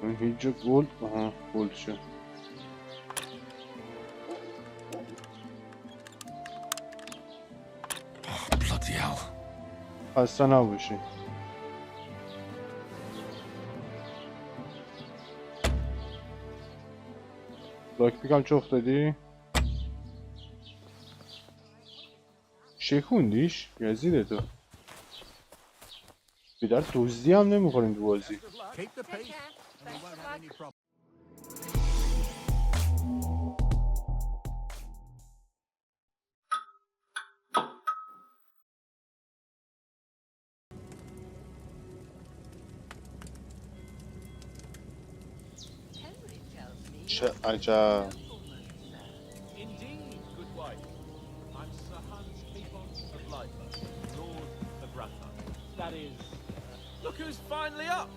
این هیچ جا گلد. آها گلد شد. Bloody hell. خسته نباشی. لایک بگم چه افتادی؟ شکوندیش؟ یزیده تو بیدر دزدی هم نمیخوریم تو بازی. چه عجب. That is. Look who's finally up!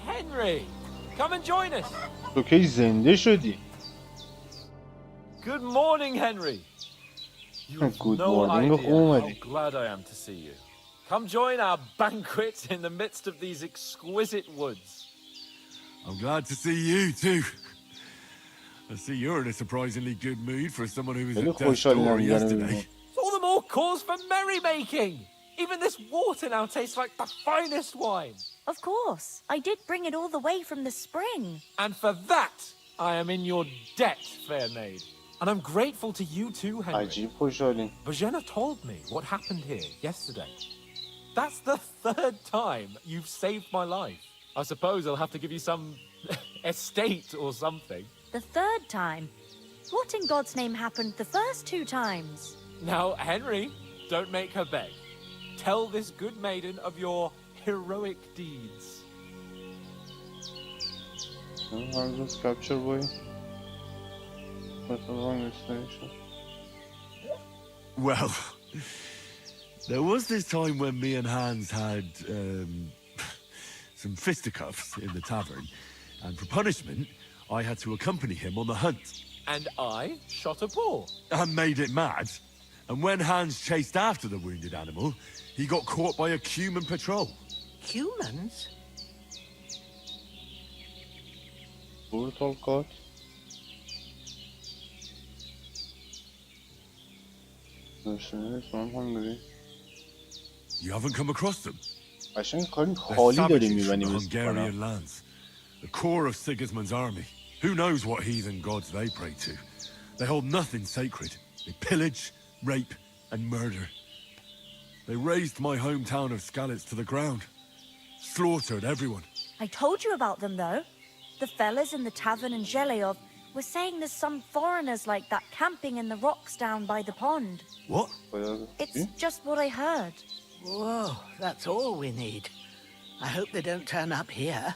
Henry! Come and join us! تو کی زنده شدی؟ Good morning, Henry! You have Good no morning, idea how اومد. glad I am to see you. Come join our banquet in the midst of these exquisite woods. I'm glad to see you too. I see you're in a surprisingly good mood for someone who was خیلی at death's خوشحال door نمیدونم. yesterday. All the more cause for merrymaking! Even this water now tastes like the finest wine. Of course. I did bring it all the way from the spring. And for that, I am in your debt, fair maid. And I'm grateful to you too, Henry. عجیب خوشحالیم. Bozena told me what happened here yesterday. That's the third time you've saved my life. I suppose I'll have to give you some estate or something. The third time? What in God's name happened the first two times? Now, Henry, don't make her beg. Tell this good maiden of your heroic deeds. How does capture boy? What's the wrong destination? Well, there was this time when me and Hans had some fisticuffs in the tavern, and for punishment, I had to accompany him on the hunt. And I shot a boar. And made it mad. And when Hans chased after the wounded animal, he got caught by a human patrol. Humans? Brutal cut. You haven't come across them? قشنگ کاری They're خالی داری savages from میبنیم the از Hungarian کنم. lands. The core of Sigismund's army. Who knows what heathen gods they pray to? They hold nothing sacred. They pillage, rape, and murder. They razed my hometown of Skalitz to the ground. Slaughtered everyone. I told you about them, though. The fellas in the tavern in Zheleyov were saying there's some foreigners like that camping in the rocks down by the pond. What? It's just what I heard. Whoa, that's all we need. I hope they don't turn up here.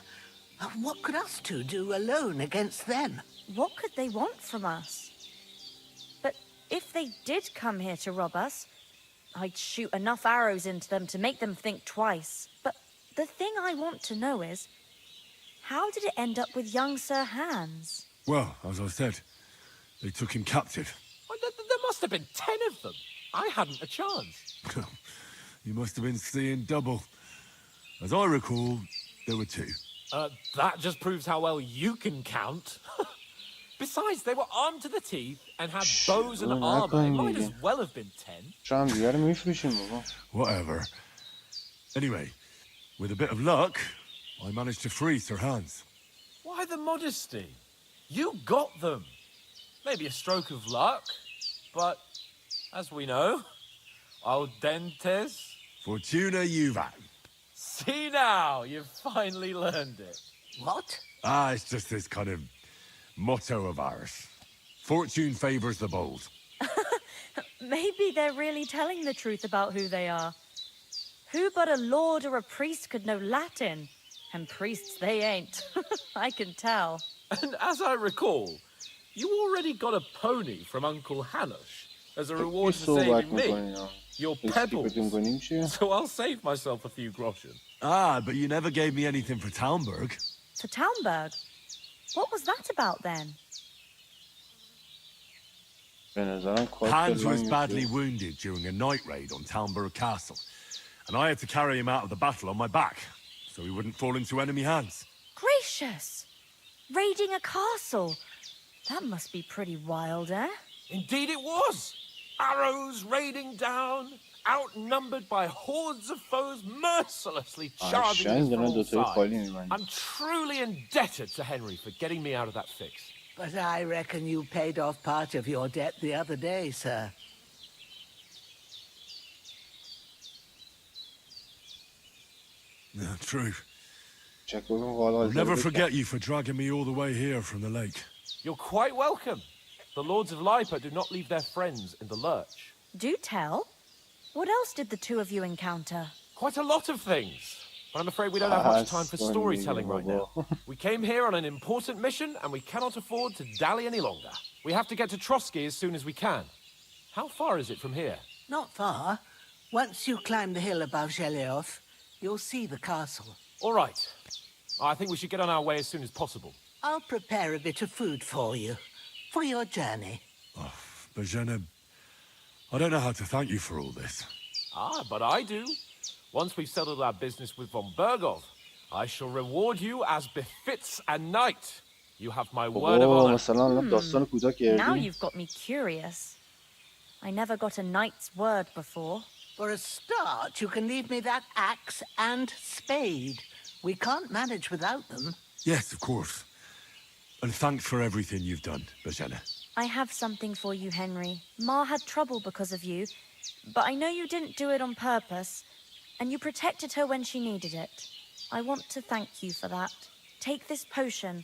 What could us two do alone against them? What could they want from us? But if they did come here to rob us, I'd shoot enough arrows into them to make them think twice. But the thing I want to know is, how did it end up with young Sir Hans? Well, as I said, they took him captive. Well, there must have been 10 of them. I hadn't a chance. You must have been seeing double. As I recall, there were two. That just proves how well you can count. Besides, they were armed to the teeth and had bows and armor. It might as well have been 10. Whatever. Anyway, with a bit of luck, I managed to free Sir Hans. Why the modesty? You got them. Maybe a stroke of luck, but as we know, audentes. Fortuna juvat. See now, you've finally learned it. What? It's just this kind of motto of ours. Fortune favors the bold. Maybe they're really telling the truth about who they are. Who but a lord or a priest could know Latin? And priests they ain't. I can tell. And as I recall, you already got a pony from Uncle Hanosh as a reward for saving me. Your pebbles. So I'll save myself a few groschen. But you never gave me anything for Talmberg. For Talmberg? What was that about then? Hans was badly wounded during a night raid on Talmberg Castle, and I had to carry him out of the battle on my back, so he wouldn't fall into enemy hands. Gracious! Raiding a castle. That must be pretty wild, eh? Indeed it was. Arrows raining down, outnumbered by hordes of foes mercilessly charging us from all sides. I'm truly indebted to Henry for getting me out of that fix. But I reckon you paid off part of your debt the other day, sir. Yeah, true. I'll never forget you for dragging me all the way here from the lake. You're quite welcome. The Lords of Lipa do not leave their friends in the lurch. Do tell. What else did the two of you encounter? Quite a lot of things. But I'm afraid we don't have much time for storytelling right now. We came here on an important mission, and we cannot afford to dally any longer. We have to get to Trotsky as soon as we can. How far is it from here? Not far. Once you climb the hill above Zheleov, you'll see the castle. All right. I think we should get on our way as soon as possible. I'll prepare a bit of food for you. For your journey. Oh, Bozhena, I don't know how to thank you for all this. Ah, but I do. Once we've settled our business with von Bergov, I shall reward you as befits a knight. You have my word of honor. Now you've got me curious. I never got a knight's word before. For a start, you can leave me that axe and spade. We can't manage without them. Yes, of course. And thanks for everything you've done, Bozhena. I have something for you, Henry. Ma had trouble because of you, but I know you didn't do it on purpose, and you protected her when she needed it. I want to thank you for that. Take this potion.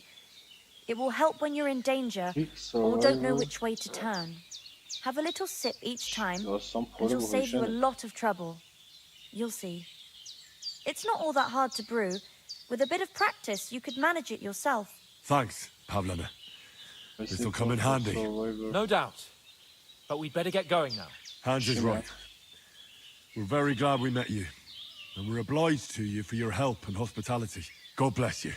It will help when you're in danger or don't know which way to turn. Have a little sip each time, and it'll save you a lot of trouble. You'll see. It's not all that hard to brew. With a bit of practice, you could manage it yourself. Thanks, Pavlena. This'll come in handy. No doubt. But we'd better get going now. Hans is right. We're very glad we met you. And we're obliged to you for your help and hospitality. God bless you.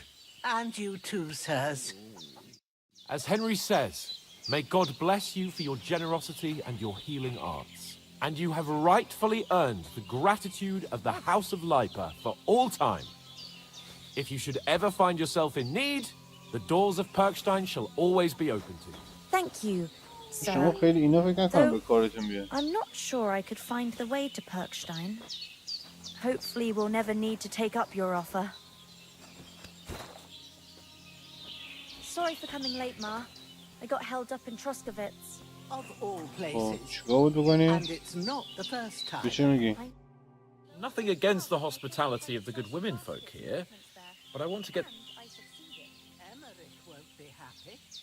And you too, sirs. As Henry says, may God bless you for your generosity and your healing arts. And you have rightfully earned the gratitude of the House of Lipa for all time. If you should ever find yourself in need, the doors of Perkstein shall always be open to you. Thank you, sir. I'm not sure I could find the way to Perkstein. Hopefully we'll never need to take up your offer. Sorry for coming late, Ma. I got held up in Troskovitz. Of all places. And it's not the first time. Nothing against the hospitality of the good women folk here, but I want to get...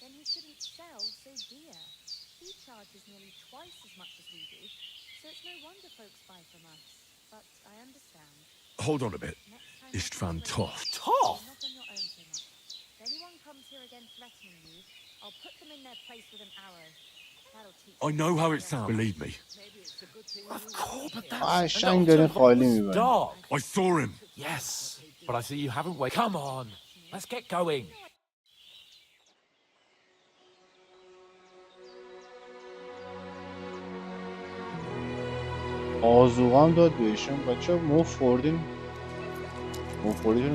Then he shouldn't sell so dear. He charges nearly twice as much as we do, so it's no wonder folks buy from us. But I understand. Hold on a bit. Istvan Toth. Toth? Not on your own so much. If anyone comes here again threatening you, I'll put them in their place with an arrow. That'll teach I know how it sounds, believe me. Of course, but that's an dog. I saw him. Yes, but I see you haven't waited. Come on, let's get going. آذوقه داد بهشون بچه ها. مو خوردین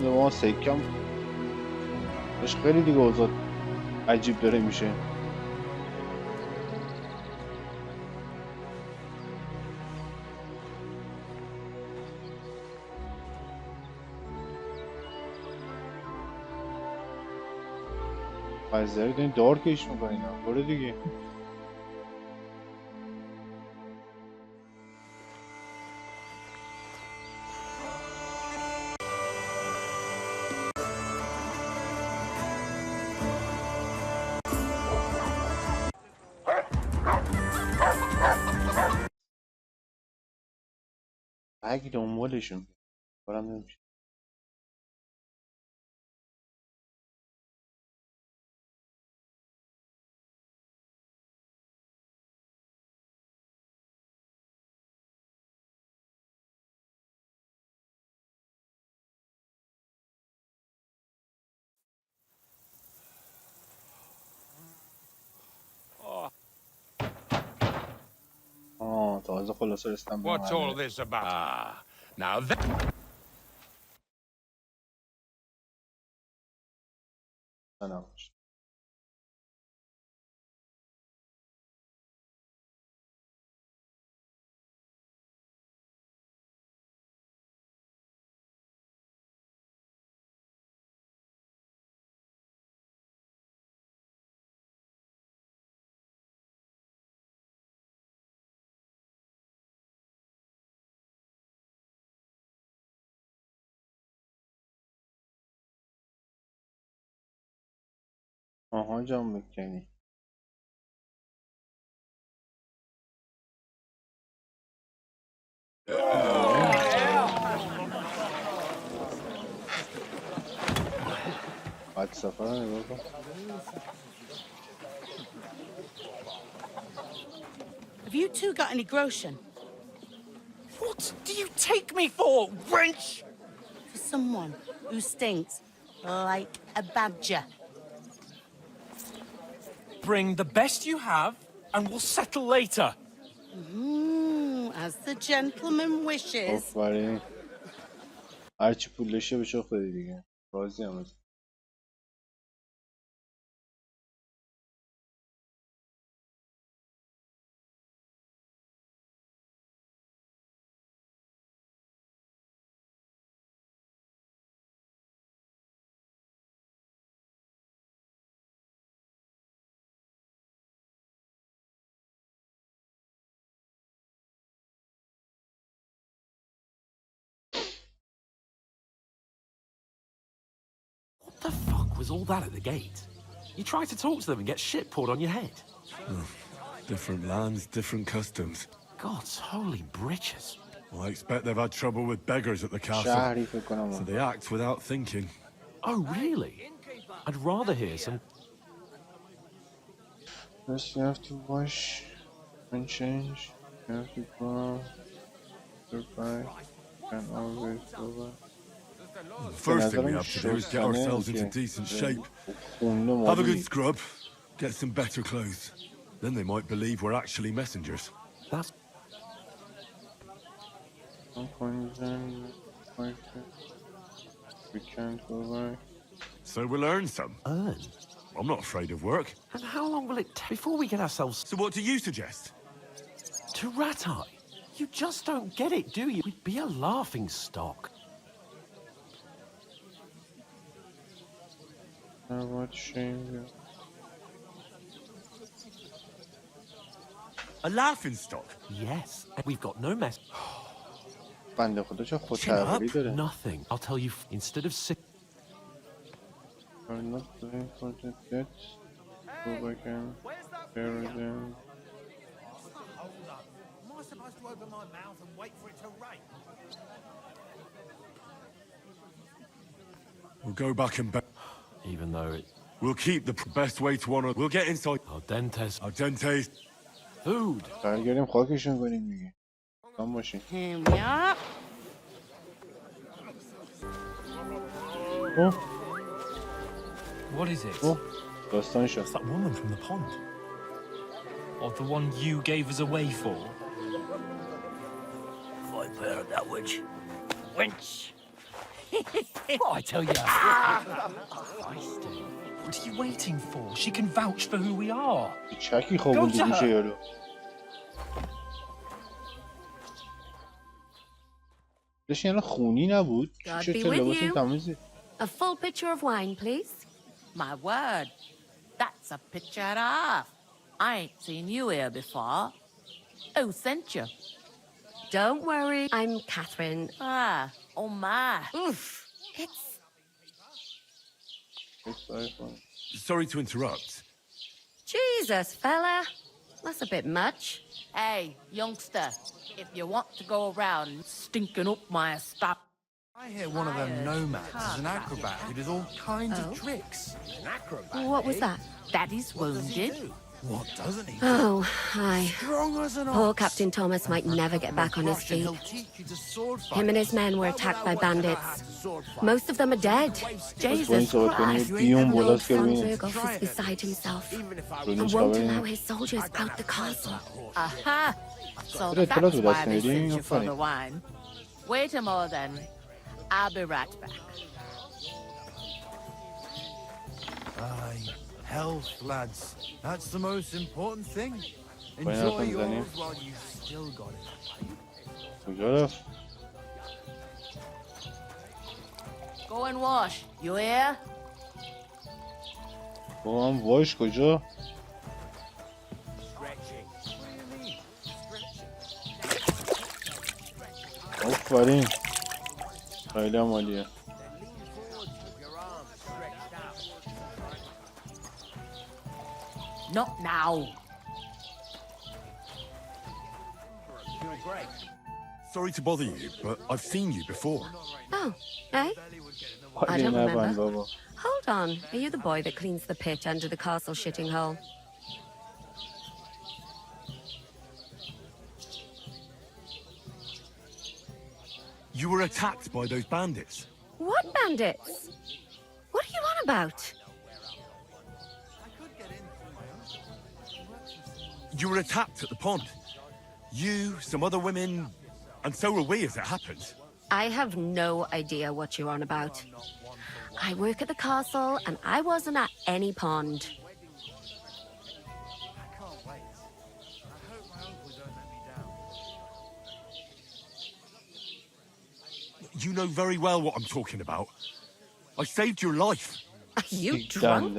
با ما سکم بهش خیلی دیگه اوضاع عجیب داره میشه. قضیه رو دارین دارکش میکنین برو دیگه. اگه دنبالشون برم نمیشه. تازه خلاصه رستم. What's all this about? Now that... نباشه. آها جام بکنی. بعد سفر نگاه کن. Have you two got any groschen? What do you take me for, wench? For someone who stinks like a badger. Bring the best you have, and we'll settle later. As the gentleman wishes. آفرین. هرچی پول داشته به شوخ دادی دیگه. راضی هم از. What the fuck was all that at the gate? You tried to talk to them and get shit poured on your head. Different lands, different customs. God's holy britches. Well, I expect they've had trouble with beggars at the castle, شهری فکر کنم. so they act without thinking. Oh, really? I'd rather hear some... First you have to wash and change. You have to go your bike. You can always go back. The first thing we have to do is get ourselves into decent shape. Have a good scrub, get some better clothes. Then they might believe we're actually messengers. That's... We can't go back. So we'll earn some. Earn? I'm not afraid of work. And how long will it take before we get ourselves So what do you suggest? to Rat-Eye? You just don't get it, do you? We'd be a laughing stock. What shame. A laughing stock? Yes, and we've got no mess. بنده خدا چه خودتعبیری داره. Nothing. I'll tell you, instead of sick... I'm not doing project yet. Go back and there again. Am I supposed to open my mouth and wait for it to rain? We'll go back and back. Even though it... We'll keep the best way to honor. We'll get inside. Al dentes... Al dentes. Food! برگردیم خاکشون کنیم دیگه. کام باشین. Here we are. اوه What is it? اوه داستان شد. That woman from the pond. Or the one you gave us away for? I bear that witch. Wench. What I tell you? What are you waiting for? She can vouch for who we are. چکی خوابوندی Go to میشه her. یارو. داشت یعنی خونی نبود. God چه be چه with لباس you. تمیزی. A full pitcher of wine, please. My word, that's a picture and a half. I ain't seen you here before. Who sent you? Don't worry, I'm Catherine. Ah, oh my. Oof, it's... Sorry to interrupt. Jesus, fella. That's a bit much. Hey, youngster, if you want to go around stinking up my stuff. I hear one of them nomads is an acrobat who does all kinds of tricks. An acrobat? What was that? Daddy's wounded. What doesn't he? Oh, aye. Strong as an Poor ox. Captain Thomas might never get back on his Russian, feet. he'll teach you to sword fight. Him and his men were attacked by bandits. Most of them are dead. Jesus Christ. بیون Lord بالاست که ببینید. Fandrugov is beside himself and رونیش won't خبری allow his soldiers out the castle. Aha! So But that's it's why they fascinating, sent you for funny. the wine. Wait a moment then. I'll be right back. Aye, health, lads. That's the most important thing. Bueno, Enjoy Tanzania. yours while you've still got it. کجا رفت؟ Go and wash. You hear? با هم واش کجا؟ آفرین. خیلی هم عالیه. Not now. Sorry to bother you, but I've seen you before. Oh, eh? I don't remember. Hold on. Are you the boy that cleans the pit under the castle shitting hole? You were attacked by those bandits. What bandits? What are you on about? You were attacked at the pond. You, some other women, and so were we, as it happened. I have no idea what you're on about. I work at the castle, and I wasn't at any pond. You know very well what I'm talking about. I saved your life. Are you drunk?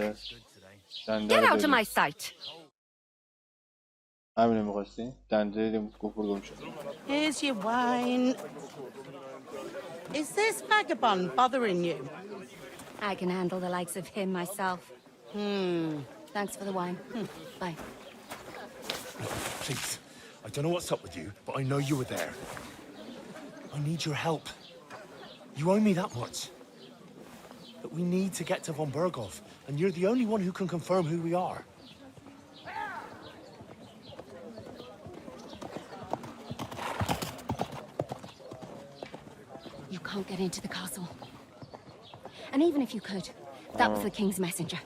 Get out of my sight. Here's your wine. Is this vagabond bothering you? I can handle the likes of him myself. Thanks for the wine. Bye. Please, I don't know what's up with you, but I know you were there. I need your help. You owe me that much. But we need to get to von Berghof, and you're the only one who can confirm who we are. You can't get into the castle. And even if you could, that was the king's messenger.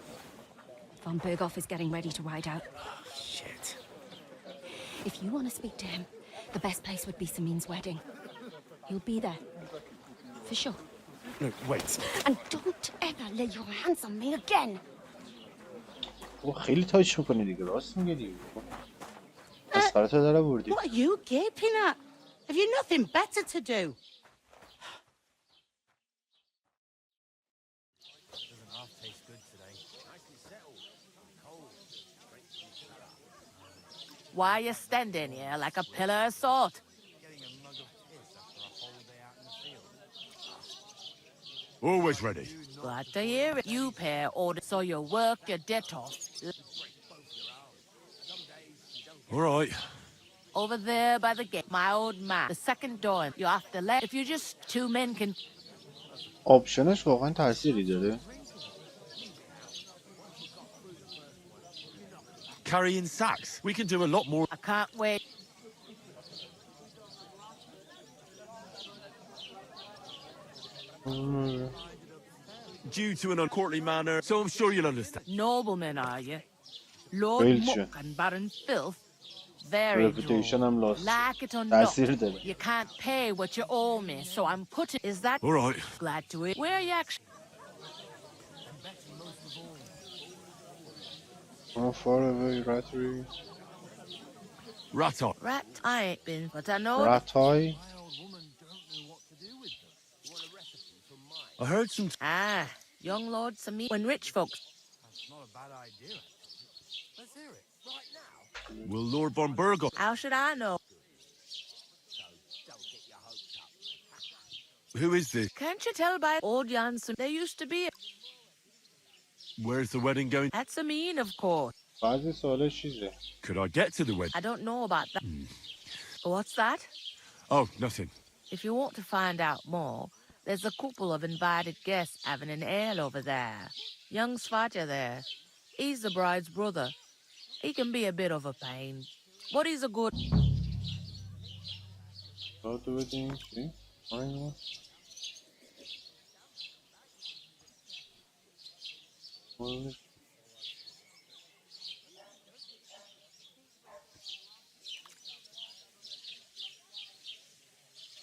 Von Berghof is getting ready to ride out. Shit. If you want to speak to him, the best place would be Samin's wedding. He'll be there. For sure. No, wait. And don't ever lay your hands on me again. خیلی تاچ میکنی دیگه، راست میگه دیگه. مسخره‌تو در آوردی. What are you gaping at? Have you nothing better to do? Why are you standing here like a pillar of salt? Always ready. Glad to hear it. You pair orders so you work your debt off. All right. Over there by the gate, my old man. The second door, you have to let. If you just two men can. آپشنش واقعا تأثیری داره. Carrying sacks. We can do a lot more. I can't wait. Due to an uncourtly manner, so I'm sure you'll understand. Noblemen, are you? Lord Muck and Baron Filth? Very Reputation I'm lost. Like it or not, تأثیر داره. you can't pay what you owe me, so I'm putting. Is that All right? glad to hear? Where are you actually? How far away, Rattery? Rat on. Rat, I ain't been, but I know. Rattai? I heard some. Ah, young lord Samin. When rich folks. Will Lord von Berghof? How should I know? Who is this? Can't you tell by old Jansen? There used to be. Where's the wedding going? That's Samin, of course. بعضی سوالش چیزه. Could I get to the wedding? I don't know about that. What's that? Oh, nothing. If you want to find out more, there's a couple of invited guests having an ale over there. Young Svatja there. He's the bride's brother. He can be a bit of a pain, but he's a good... About the wedding, see? I know.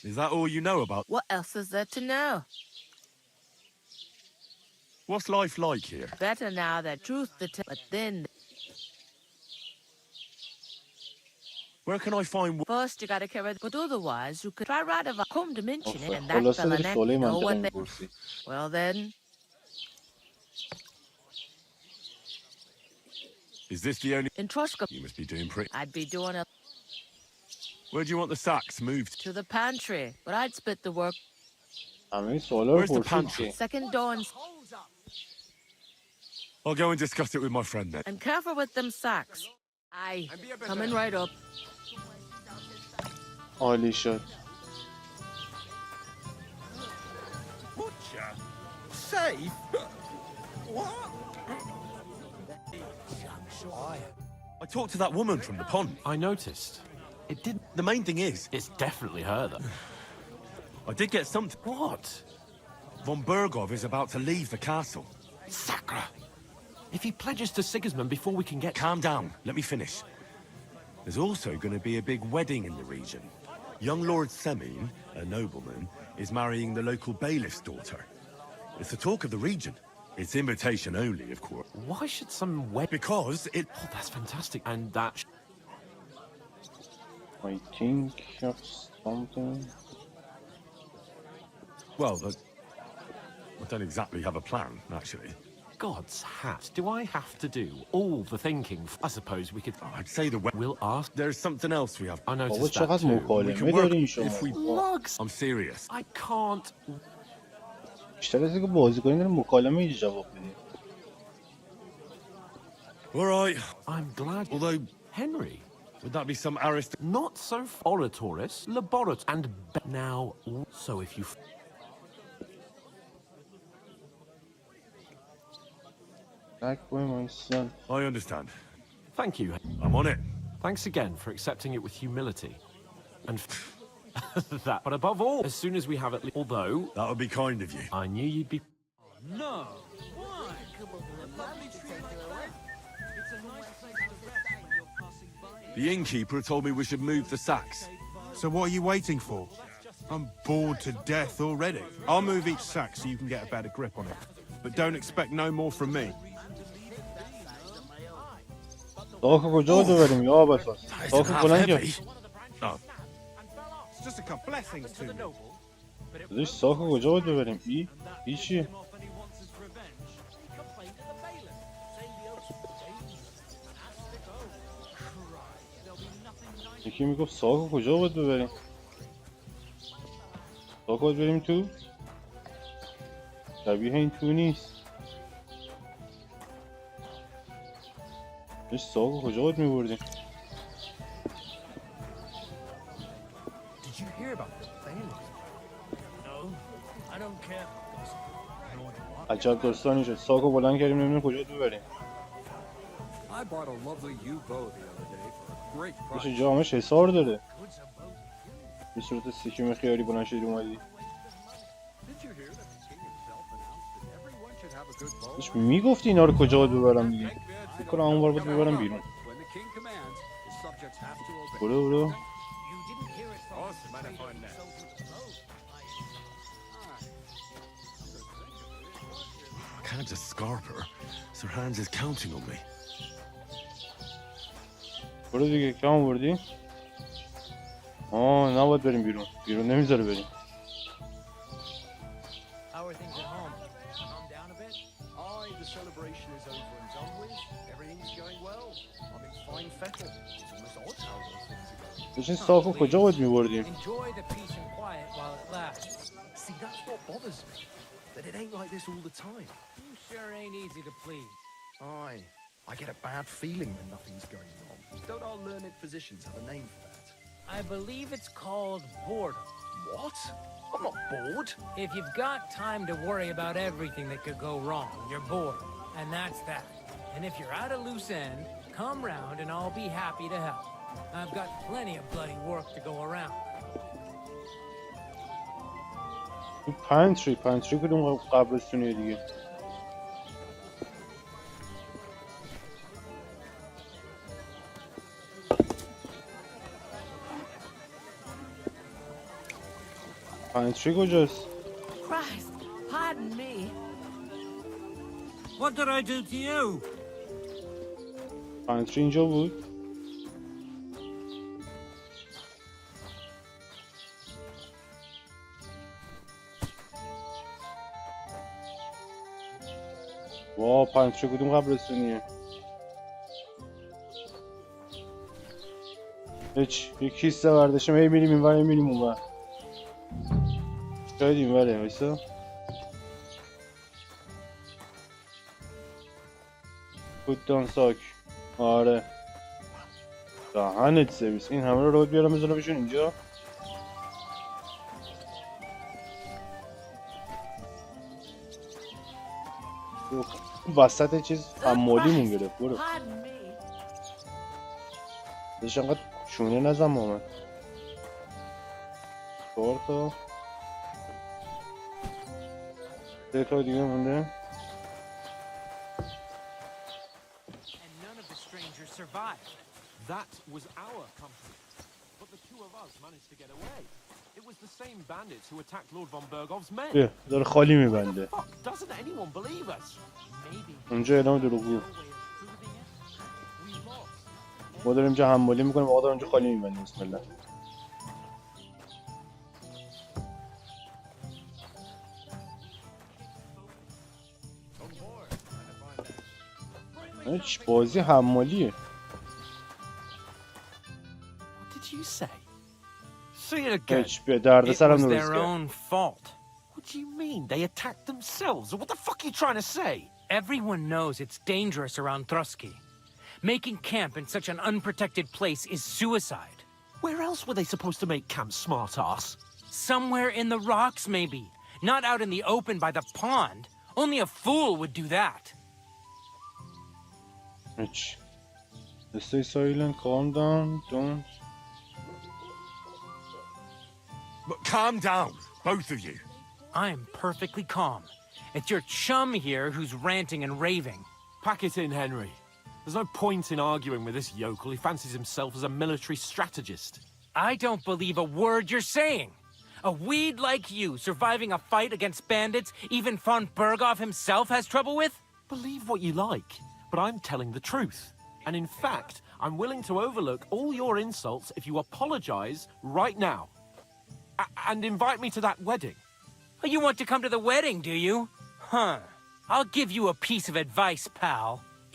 Is that all you know about? What else is there to know? What's life like here? Better now that truth to tell, but then... Where can I find? First you gotta carry... But otherwise, you could try right if I come to mention it, and that خلاصه fella داری سوال know what منطقه they... میپرسی. Well then... Is this the only? In Troshka, You must be doing pretty. I'd be doing a... Where do you want the sacks moved? To the pantry, but I'd split the work. همه این سوالا رو Where's the پرسید pantry? که Second door and... I'll go and discuss it with my friend then. And careful with them sacks. Aye, coming right up. عالی شد. Safe? What? I talked to that woman from the pond. I noticed. It didn't. The main thing is, It's definitely her, though. I did get something. What? Von Bergov is about to leave the castle. Sacra! If he pledges to Sigismund before we can get... Calm down. Let me finish. There's also going to be a big wedding in the region. Young Lord Semin, a nobleman, is marrying the local bailiff's daughter. It's the talk of the region. It's invitation only, of course. Why should some wed... Because it... Oh, that's fantastic. And that... I think of something. Well, I don't exactly have a plan, actually. God's hat. Do I have to do all the thinking? I suppose we could... I'd say the... We'll ask... There's something else we have... I بابا noticed that چقدر too. We مکالمه can work دارین شما. if we... Lugs! I'm serious. I can't... بیشتر از اینکه بازی کنین دارین مکالمه اینجا جواب بدین. All right. I'm glad... Although, Henry, would that be some arist... not so oratoris, laborat, and... Now, so if you... Back by my son. I understand. Thank you. I'm on it. Thanks again for accepting it with humility. And... that. But above all, as soon as we have at least... Although... That would be kind of you. I knew you'd be... No. The innkeeper told me we should move the sacks. So what are you waiting for? I'm bored to death already. I'll move each sack so you can get a better grip on it. But don't expect no more from me. ساک کجا ببریم یا ابوالفضل؟ ساک بلند کن. Oh, It's just a couple blessings to me. داداش ساک کجا باید ببریم؟ ای چیه؟ یکی میگفت ساک کجا باید ببریم؟ ساک باید بریم تو؟ شبیه این تو نیست. داداش ساک کجا باید میبردیم؟ Did you hear about the bailiff? No, I don't care. عجب داستانی شد. ساک رو بلند کردیم نمیدونیم کجا باید ببریم. I bought a lovely U-boat the other day for a great price. داداش جامش حصار داره. به صورت سیکیم خیاری بلند شدی اومدی. Did you hear that the king himself announced that everyone should have a good boat? داداش میگفتی اینا رو کجا باید ببرم دیگه. فکر کنم اون بار باید ببرم بیرون. When the king commands, his subjects have to obey. برو. I can't just scarp her. Sir Hans is counting on me. برو دیگه کم آوردی؟ نباید بریم بیرون. بیرون نمیذاره بریم. How are things at home? Calm down a bit? Aye, the celebration is over and done with. Everything's going well. I'm in fine fettle. It's almost odd how those things are going. داشتین ساکو کجا باید میبردیم؟ Enjoy the peace and quiet while it lasts. See, that's what bothers me. That it ain't like this all the time. You sure ain't easy to please. Aye, I get a bad feeling when nothing's going wrong. Don't our learned physicians have a name for that? I believe it's called boredom. What? I'm not bored. If you've got time to worry about everything that could go wrong, you're bored. And that's that. And if you're at a loose end, come round and I'll be happy to help. I've got plenty of bloody work to go around. این پنتری کدوم قبرستونیه دیگه؟ پنتری کجاست؟ Christ, pardon me. What did I do to you? پنتری اینجا بود؟ واو پنتری کدوم قبرستونیه؟ هیچ یک کیسه برداشتم هی میریم اینور میریم اونور. شاید اینوره وایسا. کودتان ساک. آره دهنت سرویس. این همه رو رود بیارم بزنم بشون اینجا. وسط چیز حمالیمون گرفت. برو داشت انقدر چونه نزن مامن. 4 تا 3 تا دیگه مونده. That was our company, but the two of us managed to get away. It was the same bandits who attacked Lord von Bergov's men. داره خالی میبنده. Doesn't anyone believe us? Maybe. اونجا اعلام دروغگو. ما داریم اینجا حمالی میکنیم، آقا داره اونجا خالی میبنده. بسم الله. هیچ بازی حمالیه. هیچ به درد سرم درست کرد. What do you mean? They attacked themselves? What the fuck are you trying to say? Everyone knows it's dangerous around Trotsky. Making camp in such an unprotected place is suicide. Where else were they supposed to make camp, smart-ass? Somewhere in the rocks, maybe. Not out in the open by the pond. Only a fool would do that. Which? Stay silent, calm down, don't. But calm down, both of you. I'm perfectly calm. It's your chum here who's ranting and raving. Pack it in, Henry. There's no point in arguing with this yokel. He fancies himself as a military strategist. I don't believe a word you're saying. A weed like you surviving a fight against bandits even von Berghoff himself has trouble with? Believe what you like, but I'm telling the truth. And in fact, I'm willing to overlook all your insults if you apologize right now. And invite me to that wedding. Oh, you want to come to the wedding, do you? Huh. I'll give you a piece of advice, pal.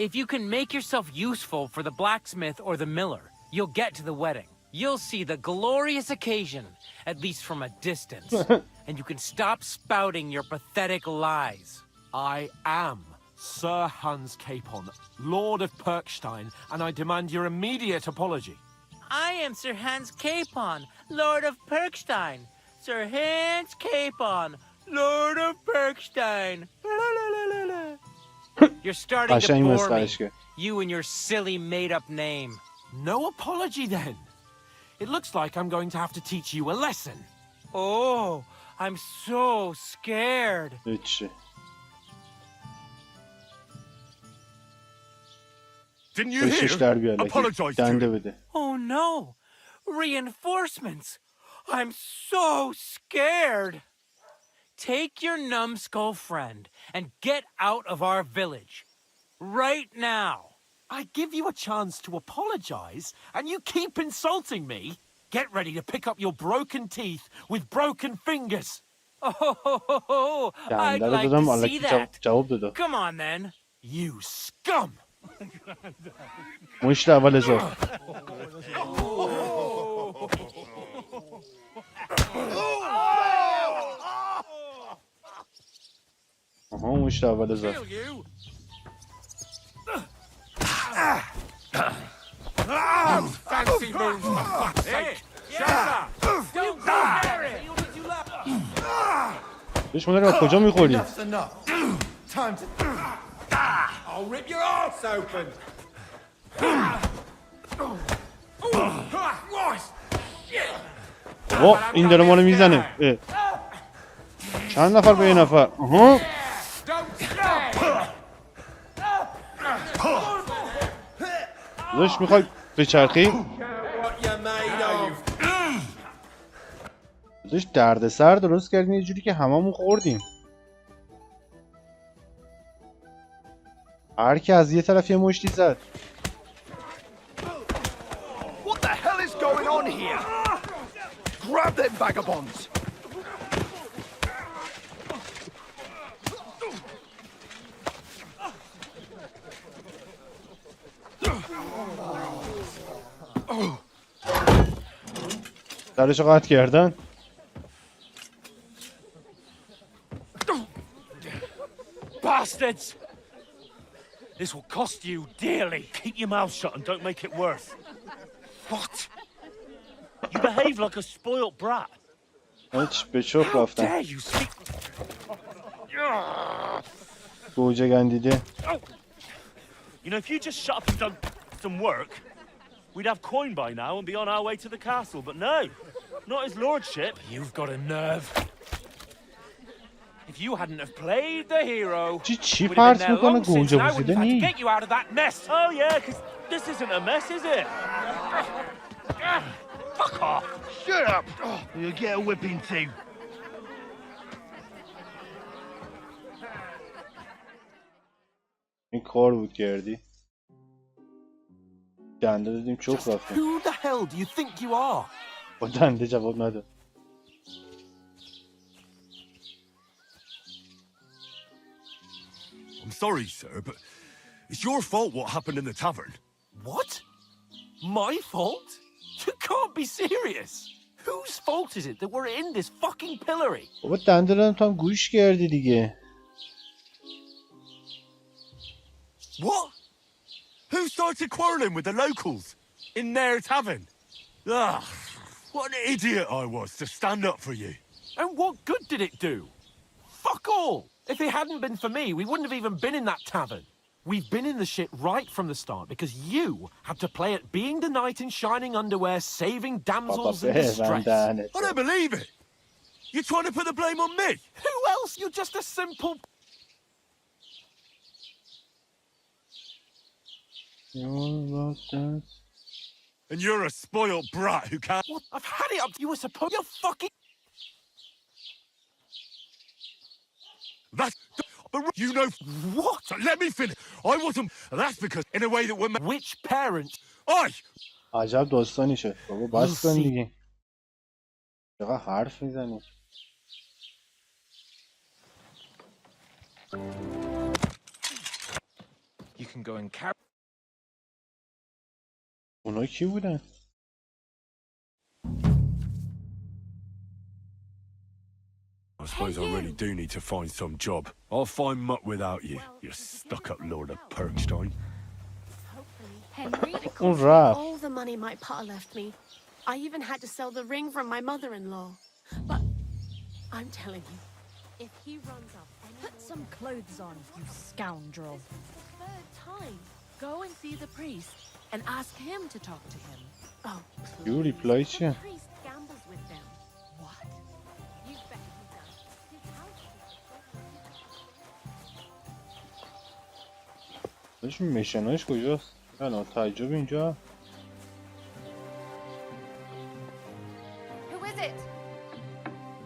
If you can make yourself useful for the blacksmith or the miller, you'll get to the wedding. You'll see the glorious occasion, at least from a distance. And you can stop spouting your pathetic lies. I am Sir Hans Capon, Lord of Perkstein, and I demand your immediate apology. I am Sir Hans Capon, Lord of Perkstein. Sir Hans Capon, Lord of Perkstein. You're starting to bore me. You and your silly made-up name. No apology, then. It looks like I'm going to have to teach you a lesson. Oh, I'm so scared. Didn't you hear? Apologize to him. Oh no! Reinforcements! I'm so scared! Take your numbskull friend and get out of our village. Right now. I give you a chance to apologize, and you keep insulting me? Get ready to pick up your broken teeth with broken fingers. Oh, I'd like to see that. Come on, then. You scum! مشت اول هزار. آها مشت اول هزار. Fancy moves, for fuck's sake! Don't dare it! بهش مداریم کجا میخوری؟ I'll rip your arse open. این داره ما رو میزنه. چند نفر به یه نفر؟ آها داشت میخوای بچرخی؟ داشت درد سر درست کردین یه جوری که هممون خوردیم. هر کی از یه طرف یه مشتی زد. What the hell is going on here? Grab them vagabonds. سرشو قطع کردن. Bastards! This will cost you dearly. Keep your mouth shut and don't make it worse. What? You behave like a spoilt brat. هیچ به چوب How رفتم dare you speak? گوجه گندیده. You know, if you just shut up and done some work, we'd have coin by now and be on our way to the castle. But no, not his lordship. You've got a nerve. If you hadn't have played the hero, چی we'd have been پرت there میکنه long since. گوجه Now I wouldn't پوسیده have had to نی. get you out of that mess. Oh yeah, because this isn't a mess, is it? Fuck off. Shut up! You'll get a whipping too. این کار بود کردی. دنده دادیم چوب رفتیم. Who the hell do you think you are? با دنده جواب نداد. I'm sorry, sir, but it's your fault what happened in the tavern. What? My fault? You can't be serious. Whose fault is it that we're in this fucking pillory? بابا دنده دادم تو هم گوش کردی دیگه. What? Who started quarrelling with the locals in their tavern? Ah, what an idiot I was to stand up for you. And what good did it do? Fuck all! If it hadn't been for me, we wouldn't have even been in that tavern. We've been in the shit right from the start because you had to play at being the knight in shining underwear, saving damsels in distress. I don't believe it. You're trying to put the blame on me. Who else? You're just a simple... And you're a spoiled brat who can't... What? I've had it up. You were supposed... You're fucking... That's... But you know... What? Let me finish. I wasn't... That's because in a way that we're... Which parent? I... عجب داستانی شد. بابا بس کن دیگه. چقدر حرف میزنی. You can go and carry. اونا کی بودن؟ I suppose I really do need to find some job. I'll find mutt without you, you stuck-up Lord of Perkstein. Henry, اون رفت. all the money my pa left me. I even had to sell the ring from my mother-in-law. But I'm telling you, if he runs up any Put some clothes on, you scoundrel. This is the third time. Go and see the priest and ask him to talk to him. Oh, You reply چیه؟ The priest gambles with them. What? You bet he does. His house is... داشت میشناش کجاست؟ نه تعجب اینجا. Who is it?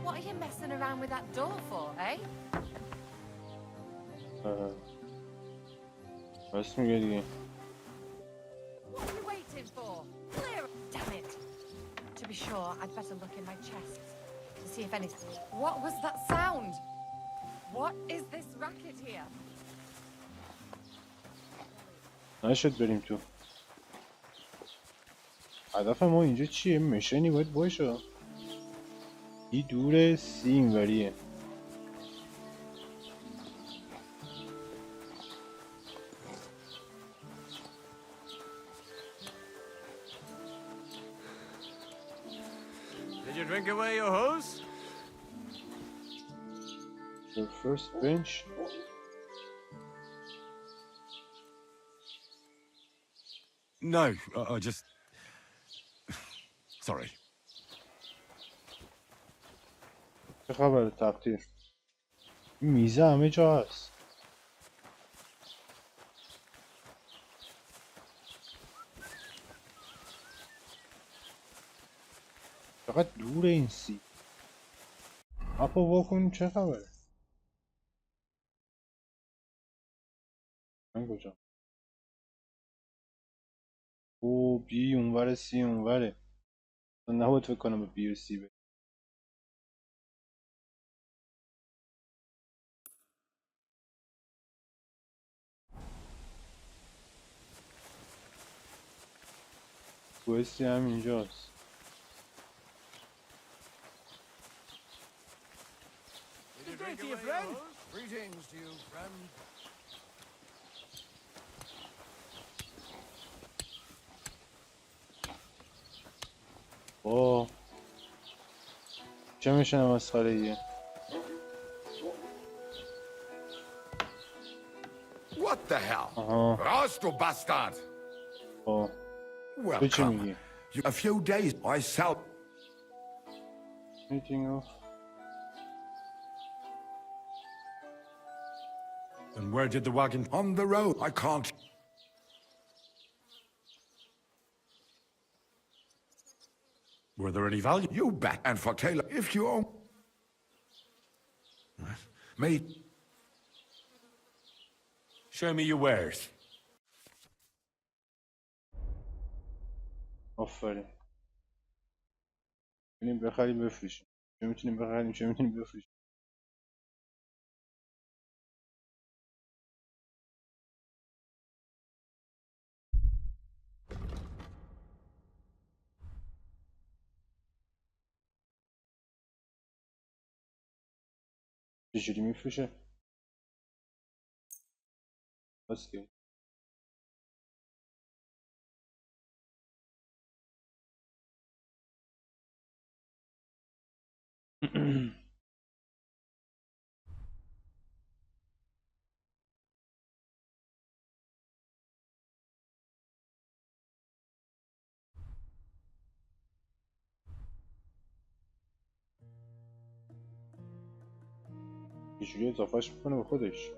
What are you messing around with that door for, eh? راست میگه دیگه. What are you waiting for? Clear! Damn it! To be sure, I'd better look in my chest to see if any... What was that sound? What is this racket here? نشد بریم تو. هدف ما اینجا چیه؟ مشنی باید باشه. این دوره سی اینوریه. Did you drink away your hose? The first bench. No, I just... Sorry. چه خبره تقدیر؟ این میزه همه جا هست. فقط دور این سی. اپا واکن چه خبره؟ من کجا؟ او بی اونور سی اونوره. نباید فکر کنم به بی و سی به. کوستی هم اینجاست. Did you drink away your hose? Greetings to you, friend. اوه چه میشه مسخره‌ایه؟ What the hell? Raus, du Bastard! اوه تو چی میگی؟ A few days I sell. Meeting of. And where did the wagon? On the road. I can't. Were there any value? You bet. And for Taylor, if you own. Me. Show me your wares. آفرین. میتونیم بخریم بفروشیم. چه میتونیم بخریم چه میتونیم بفروشیم. چجوری میفروشه؟ بس که چجوری اضافهش میکنه به خودش؟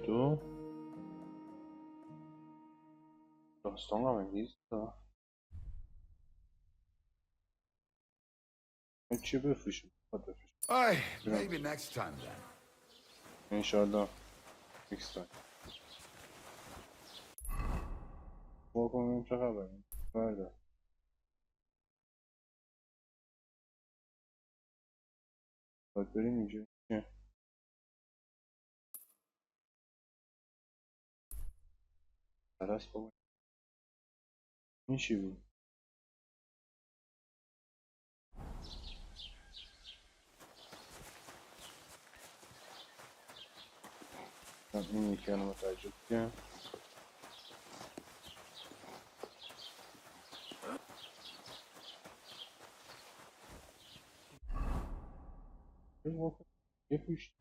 دو داستان همگی چی بفروشیم؟ Maybe next time then. انشالله next time. واقعا چه خبره؟ برده باید بریم اینجا چیه؟ درست بابا این چی بود؟ این یکی رو متوجه کنم یه پوشت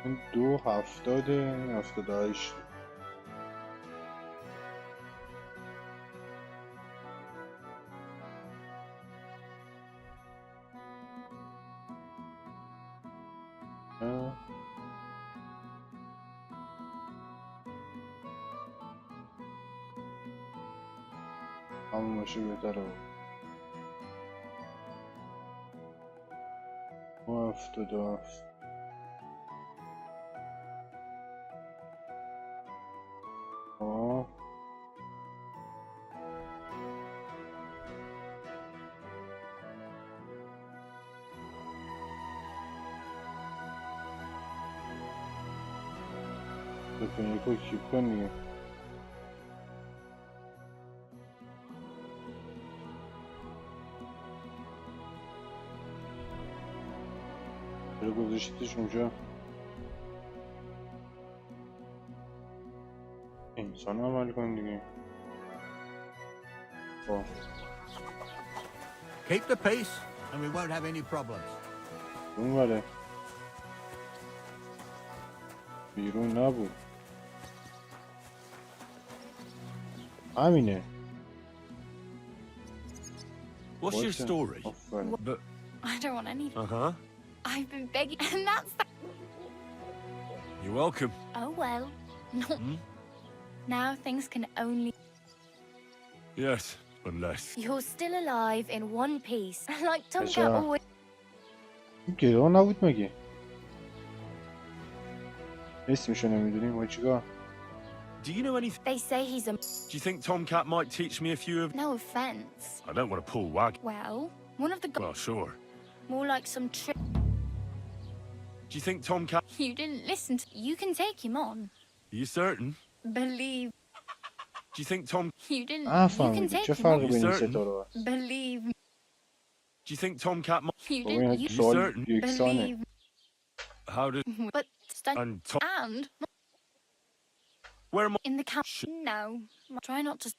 این 2.70 همون باشه بهتره 2.77 بکنی یکو کیپ کن دیگه چرا گذاشتیش اونجا انسان عمل کن دیگه Keep the peace and we won't have any problems. اون وره بیرون نبود همینه What's your story? But I don't want anything. uh-huh. I've been begging, and that's that. You're welcome. Oh well. No. Now things can only. Yes, unless. You're still alive in one piece, like Tonka always. گراه نبود مگه؟ اسمشو نمیدونیم و چیکار؟ Do you know anything? They say he's a... Do you think Tomcat might teach me a few of... No offense. I don't want to pull wag. Well, one of the... Well, sure. More like some trick. Do you think Tomcat... You didn't listen to... You can take him on. Are you certain? Believe... Do you think Tom... You didn't... You can فهمیدی take چه him فرقی on. بین این ستا رو هست؟ Believe... Do you think Tomcat might... You بابا این didn't... You سوال یکسانه. believe... How did... But... And Tom... And... Where am I... In the camp... No. Try not to...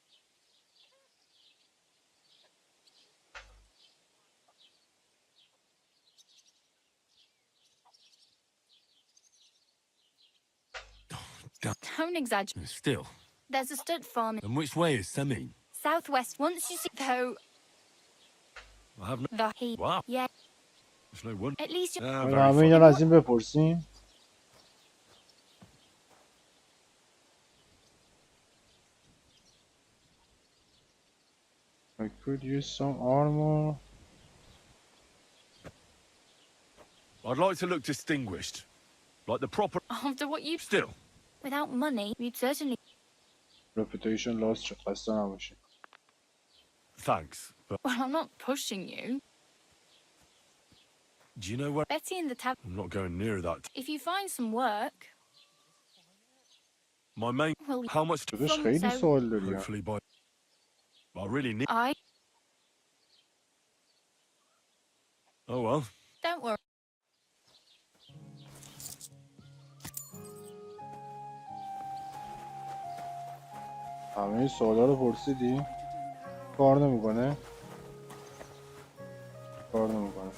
Don't exaggerate. Still. There's a stud farm in And which way is Semi? southwest. Once you see... Though... I have no... The heat. Wow. Yeah. There's no one... At least you... Ah, آیا very همه funny. اینا رو از این بپرسیم؟ I could use some armor. I'd like to look distinguished. Like the proper... After what you... Still. Without money, you'd certainly... Reputation loss چه خسته نباشی. Thanks, but... Well, I'm not pushing you. Do you know where... Betty in the tab... I'm not going near that. If you find some work... My main... Well, How much... داداش خیلی سوال داری. Hopefully by... I really need... I... Oh well. Don't worry. همه سوالا رو پرسیدی؟ کار نمیکنه؟ کار نمیکنه.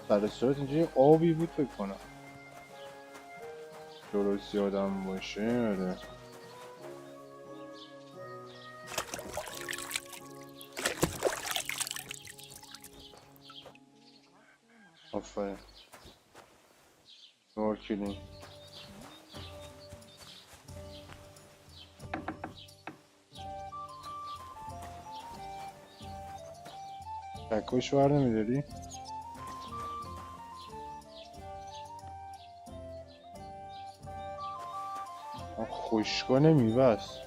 سر صورت اینجا یه آبی بود فکر کنم. درست یادم باشه. آره. آفرین. دور کلین. چکش ور نمیداری؟ خشکا نمیبست.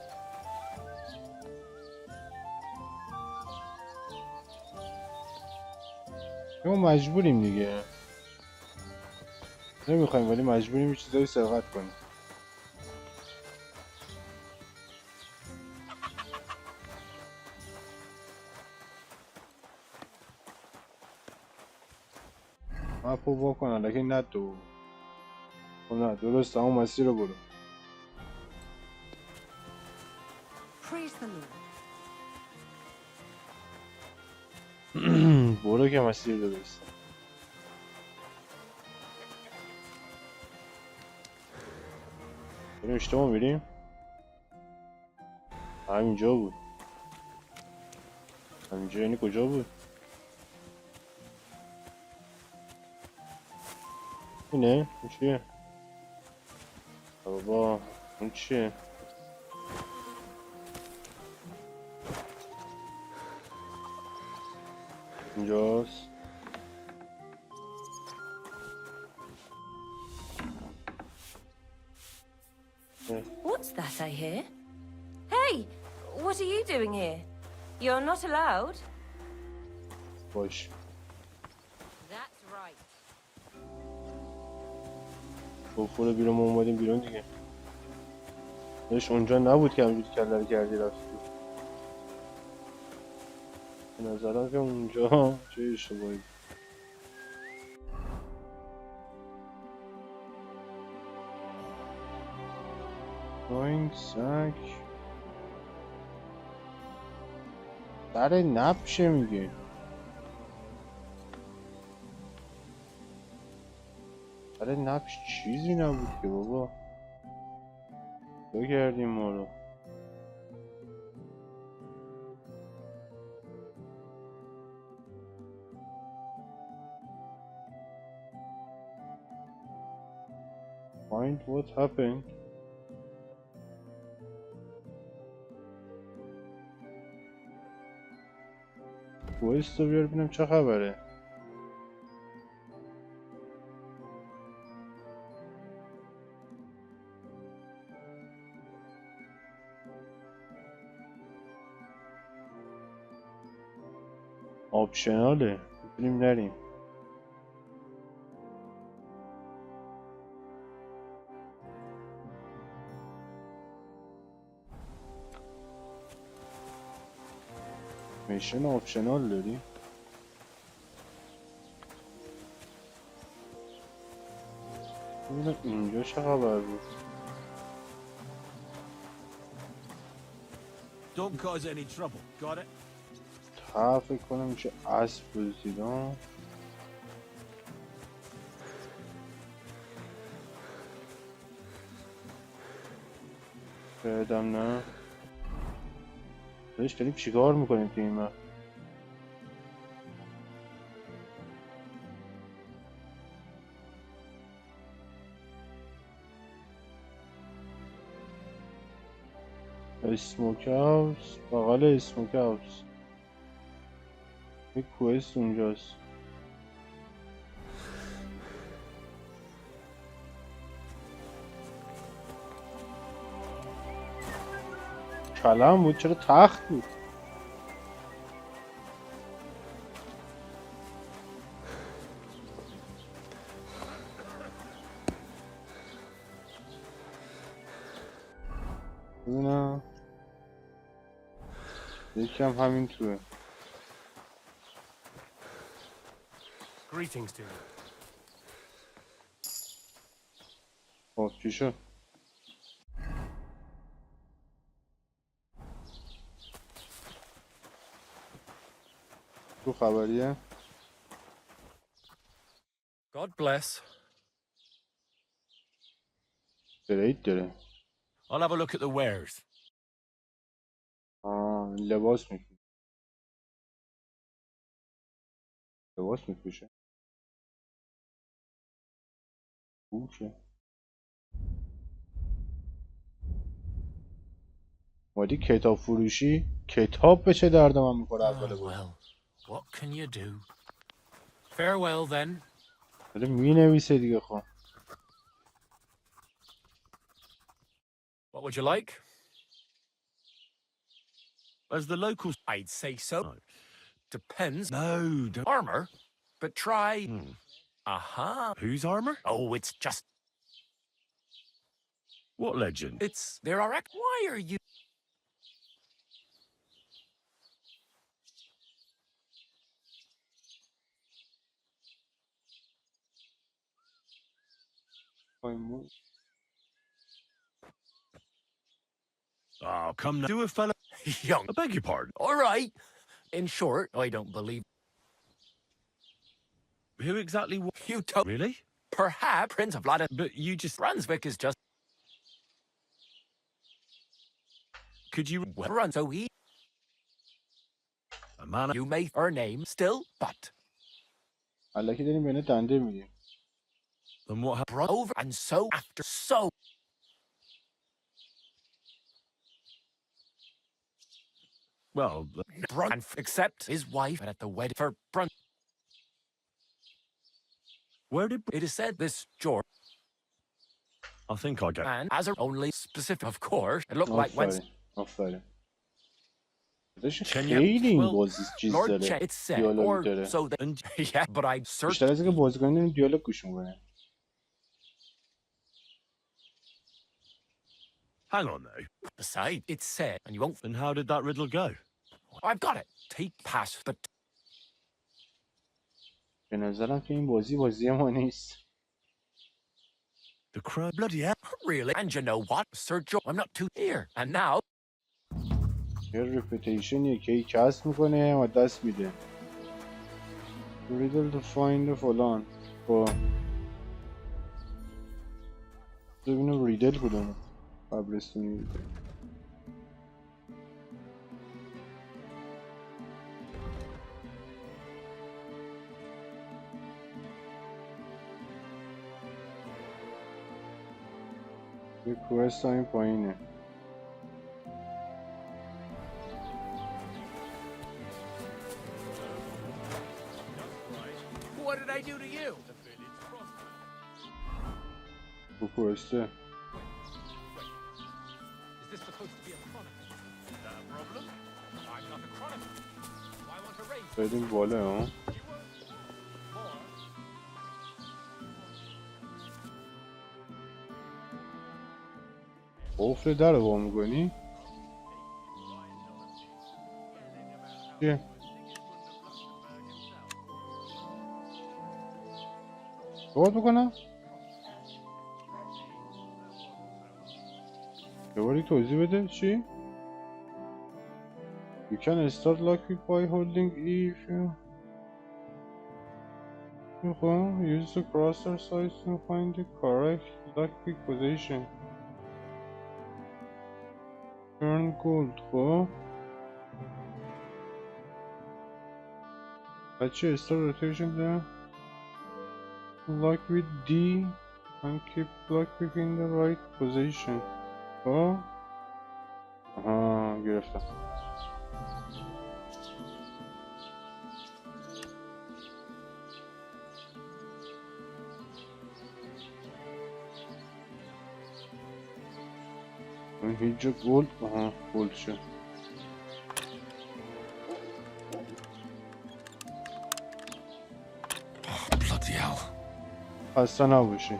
ما مجبوریم دیگه. نمیخوایم ولی مجبوریم یه چیزایی سرقت کنیم. مپو واکنن لکه نه تو. خب نه درست همون مسیر رو برو. برو که مسیر درست. بریم اشتباه میریم. همینجا بود. همینجا یعنی کجا بود؟ اینه؟ این چیه؟ بابا این چیه؟ اینجاست. What's that I hear? Hey! What are you doing here? You're not allowed? باش. That's right. بفوره بیرون ما اومدیم بیرون دیگه. داشت اونجا نبود که همجوری کله رو کردی رفتی. به نظرم که اونجا چه اشتباهی. این سگ در نبشه میگه. در نبش چیزی نبود که بابا. بگردیم ما رو. Find what happened. وایستا بیار ببینم چه خبره. آپشناله میتونیم نریم. میشن آپشنال داریم. ببینم اینجا چه خبر بود. Don't cause any trouble. Got it? فکر کنم میشه اسب بزیدم. شایدم نه. داشت داریم چیکار میکنیم تو این وقت؟ اسموک هاوس، بغل اسموک هاوس یک کوئست اونجاست. کلم بود، چرا تخت بود؟ ببینم یکم همین توه. Greetings to you. خب چی شد؟ تو خبریه؟ God bless. ترید داره. I'll have a look at the wares. لباس میفروشه. لباس میفروشه. اوکی. مادی کتاب فروشی کتاب به چه درد من میخوره اول بود. Well, what can you do? Farewell then. داره می نویسه دیگه. خب What would you like? As the locals... I'd say so. No. Depends. No, don't... Armor? But try... Aha. Whose armor? Oh, it's just... What legend? It's... There are... Why are you... Oh, come now. Do a fella... Young. I beg your pardon. All right. In short, I don't believe... Who exactly... You don't... Really? Perhaps Prince of Vlad... But you just... Brunswick is just... Could you... Well, run so he... A man... You may her name still, but... الکی داریم بینه دنده میدیم. Then what happened? Over and so after so... Well... Brun... Except his wife at the wedding for Brun... Where did... It is said this George... I think I get... And as are only specific, of course, it looked like when... آفرین. خیلی این بازی چیز Lord داره. It said, دیالوگ or داره. so that... Yeah, but I searched... بیشتر از اینکه بازیکن داریم دیالوگ گوش میکنه. Hang on, though. Besides, it said, and you won't... Then how did that riddle go? I've got it. Take pass, but... به نظرم که این بازی ما نیست. The crow... Bloody hell. Really? And you know what, Sir George? I'm not too here. And now... یه رپیتیشنیه که ای کست میکنه و دست میده. ریدل تو فایند فلان. خب ببینم ریدل کدومه. قبرستونی ریدل. یه کوست همین پایینه. What did I do to you? کوسته. Is this supposed to be a fun? Is that a problem? بریم بالا ها. قفل در رو با میکنی؟ چیه؟ باید بکنم؟ یه باری توضیح بده چی؟ You can start lockpick by holding E if you use the cursor size to find the correct lockpick position. Turn gold خب بچه start rotation there. Lock with D and keep lockpick in the right position. خب آها گرفتم. این هیچ جا گلد آها گلد شد. Bloody hell. خسته نباشی.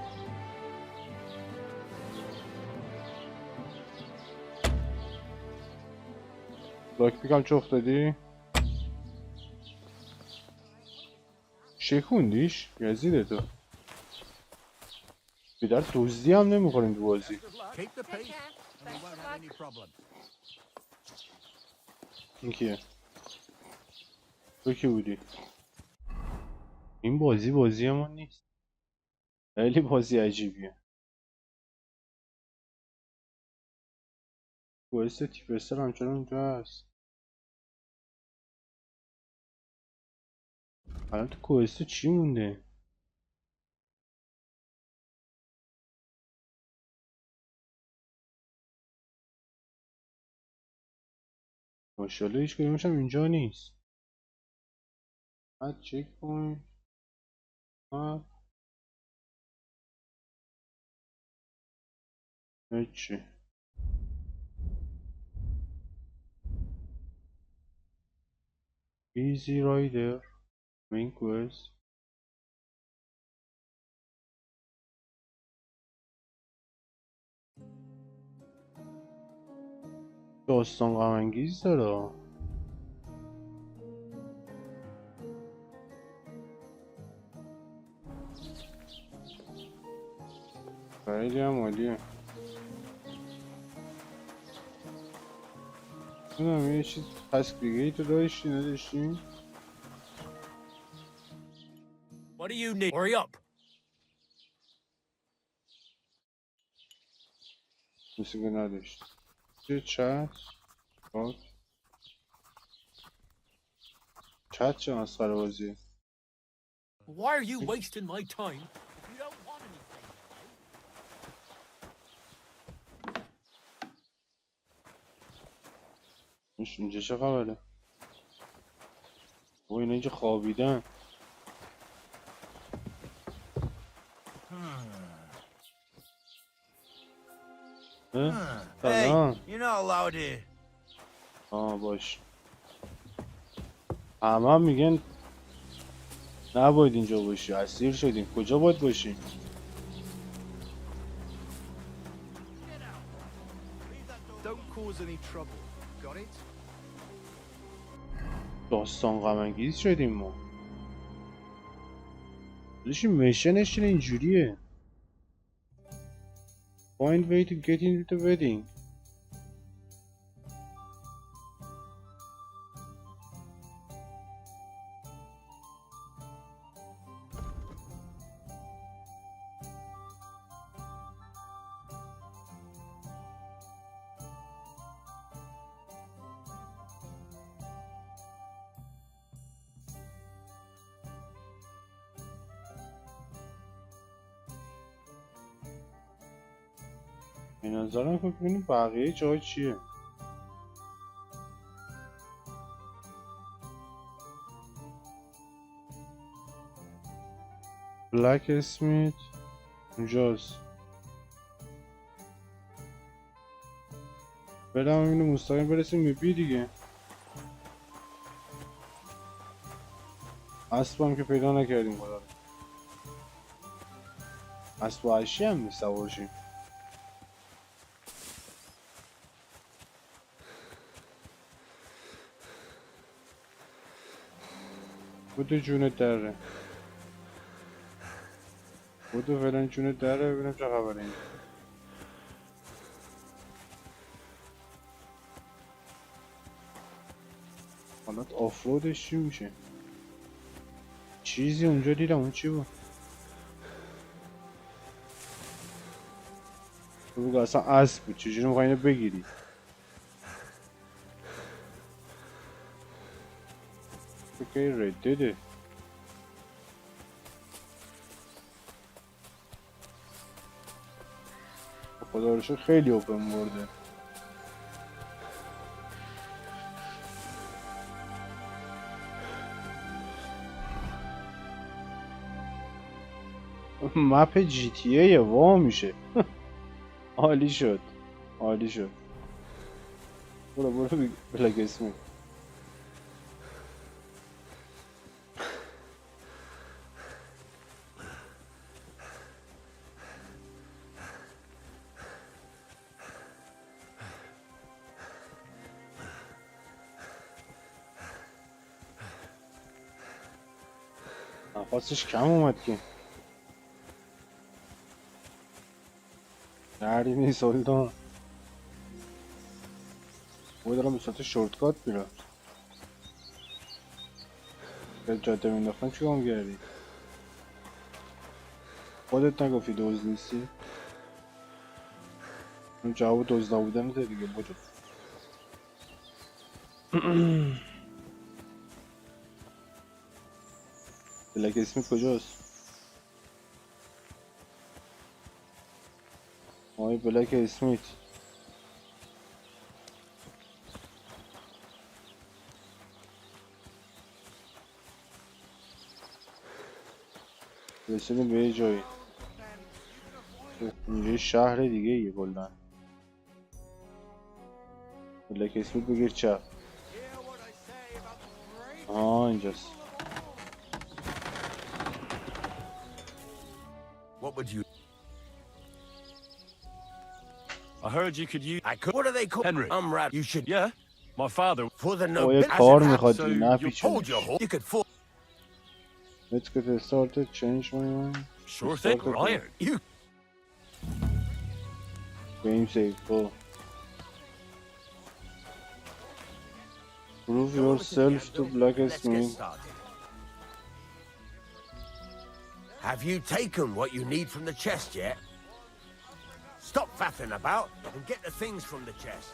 لاک پیکم چه افتادی؟ شکوندیش؟ یزیده تو بیدر دزدی هم نمیخوریم تو بازی. Keep the peace and we won't have any problems. این کیه؟ تو کی بودی؟ این بازی ما نیست. خیلی بازی عجیبیه. کوئست تیپستر همچنان اونجا هست. الان تو کوئست چی مونده؟ ماشاءالله هیچ کدومش هم اینجا نیست. بعد چک پوینت هیچی. ایزی رایدر مین کوئست داستان غم انگیز داره. خیلی هم عالیه. نمیدونم یه چیز پس دیگه ای تو داشتی نداشتی؟ What do you need? Hurry up. مثل که نداشت. چه چت؟ چت چه مسخره بازیه. Why are you wasting my time if you don't want anything? اینجا چه خبره؟ او اینا اینجا خوابیدن. سلام. You're not allowed here. باش. همه میگن نباید اینجا باشی. اسیر شدیم. کجا باید باشی؟ Don't cause any trouble. Got it? داستان غم انگیز شدیم ما. داشتیم میشنش چرا اینجوریه؟ Find way to get into the wedding. به نظرم که ببینیم بقیه جای چیه. بلک اسمیت اونجاست. برم اینو مستقیم برسیم به بی دیگه. اسبم که پیدا نکردیم خدا رو. اسب وحشی هم نیست سوارشیم. بودو جونت دره، بودو فعلا جونت دره. ببینم چه خبره اینجا. حالت آفرودش چی میشه؟ چیزی اونجا دیدم، اون چی بود؟ تو بگو اصلا اسب بود، چجوری میخوای اینو بگیری؟ فکر ردده. خدا رو شکر خیلی اوپن ورده. مپ جی تی ای وا میشه. عالی شد، عالی شد. برو بلک اسمی. نفسش کم اومد که دردی نیست سلطان. باید دارم به صورت شورتکات میرم. به جاده مینداختم چی کام کردی؟ خودت نگفتی دوز نیستی؟ اون جواب دوز نبودن ده دیگه. بودو بلک اسمی کجاست؟ آقای بلک اسمیت رسیدیم به یه جایی. اینجا شهر دیگه یه کلن. بلک اسمیت بگیر چپ. آها اینجاست. What would you... I heard you could use... I could... What do they call... Henry. Rad. You should... Yeah? My father... For the او یه nobility... کار میخواد So دیگه، نه you پیچونش. Hold your horse. You could fall... Let's get started, change my mind. Sure thing, Ryan. You... Game save, go. Prove yourself to Black Let's get Smith. started. Have you taken what you need from the chest yet? Stop faffing about and get the things from the chest.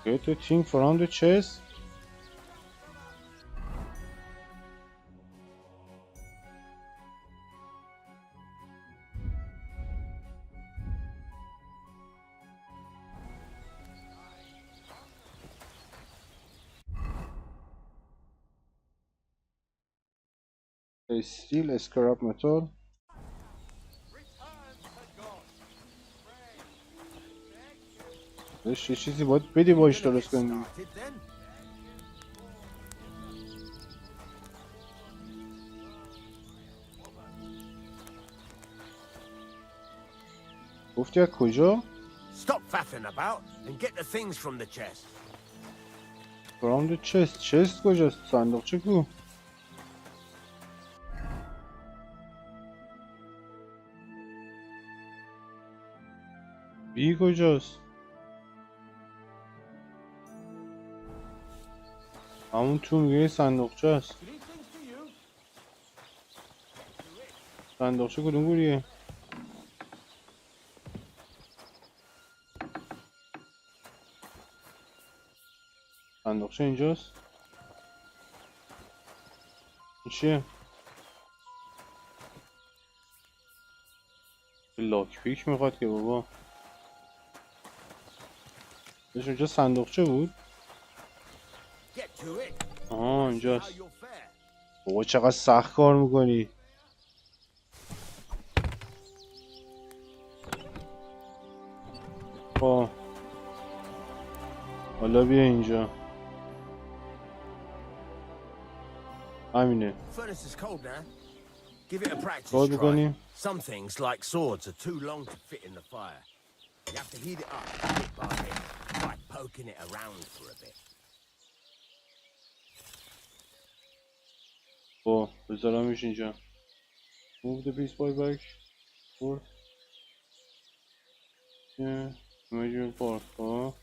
Get the thing from the chest? Steel, scrap metal. یه چیزی باید بدی باش درست کنی. گفتی از کجا؟ Stop faffing about and get the things from the chest. From the chest. chest کجاست؟ صندوقچه کو؟ بی کجاست؟ همون تو میگه صندوقچه است. صندوقچه کدوم گوریه؟ صندوقچه اینجاست؟ این چیه؟ لاک پیک میخواد که بابا. داشت اونجا صندوقچه بود؟ آها اینجاست. بابا چقدر سخت کار میکنی. خب حالا بیا اینجا. همینه. Furnace is cold now. Give it a practice کار try. بکنیم. Some things, like swords, are too long to fit in the fire. You have to heat it up bit by bit by poking it around for a bit. خب بذارمش اینجا. Move the piece by back. Forth. Yeah. Imagine part. خب.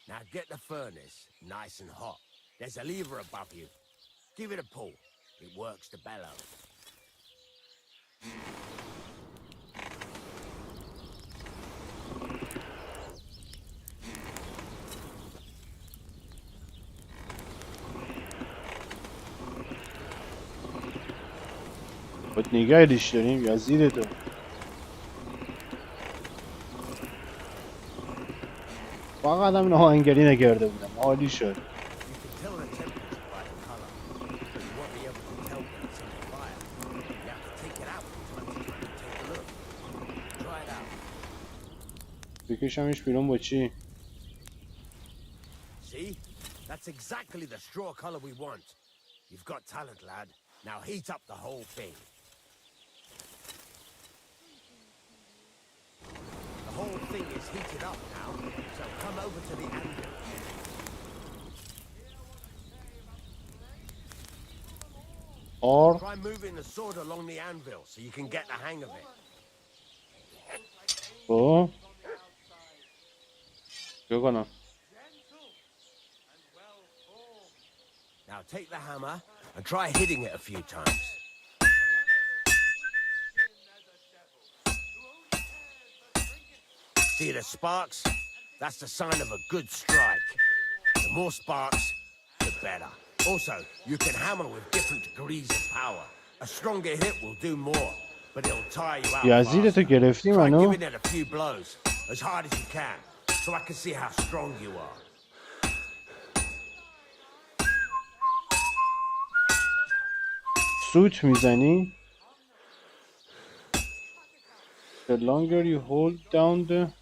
Now get the furnace nice and hot. There's a lever above you. Give it a pull. It works the bellow. باید نگهش داریم یا زیرتو. فقط هم آهنگری نکرده بودم. عالی شد. بکشمش بیرون با چی؟ See? That's exactly the straw color we want. You've got talent, lad. Now heat up the whole thing. The whole thing is heated up now, so come over to the anvil. Or try moving the sword along the anvil so you can get the hang of it. Oh. Go on. Now take the hammer and try hitting it a few times. See the sparks? That's the sign of a good strike. The more sparks, the better. Also, you can hammer with different degrees of power. A stronger hit will do more, but it'll tire you out faster. Try giving it a few blows, as hard as you can, so I can see how strong you are. سوت میزنی. The longer you hold down the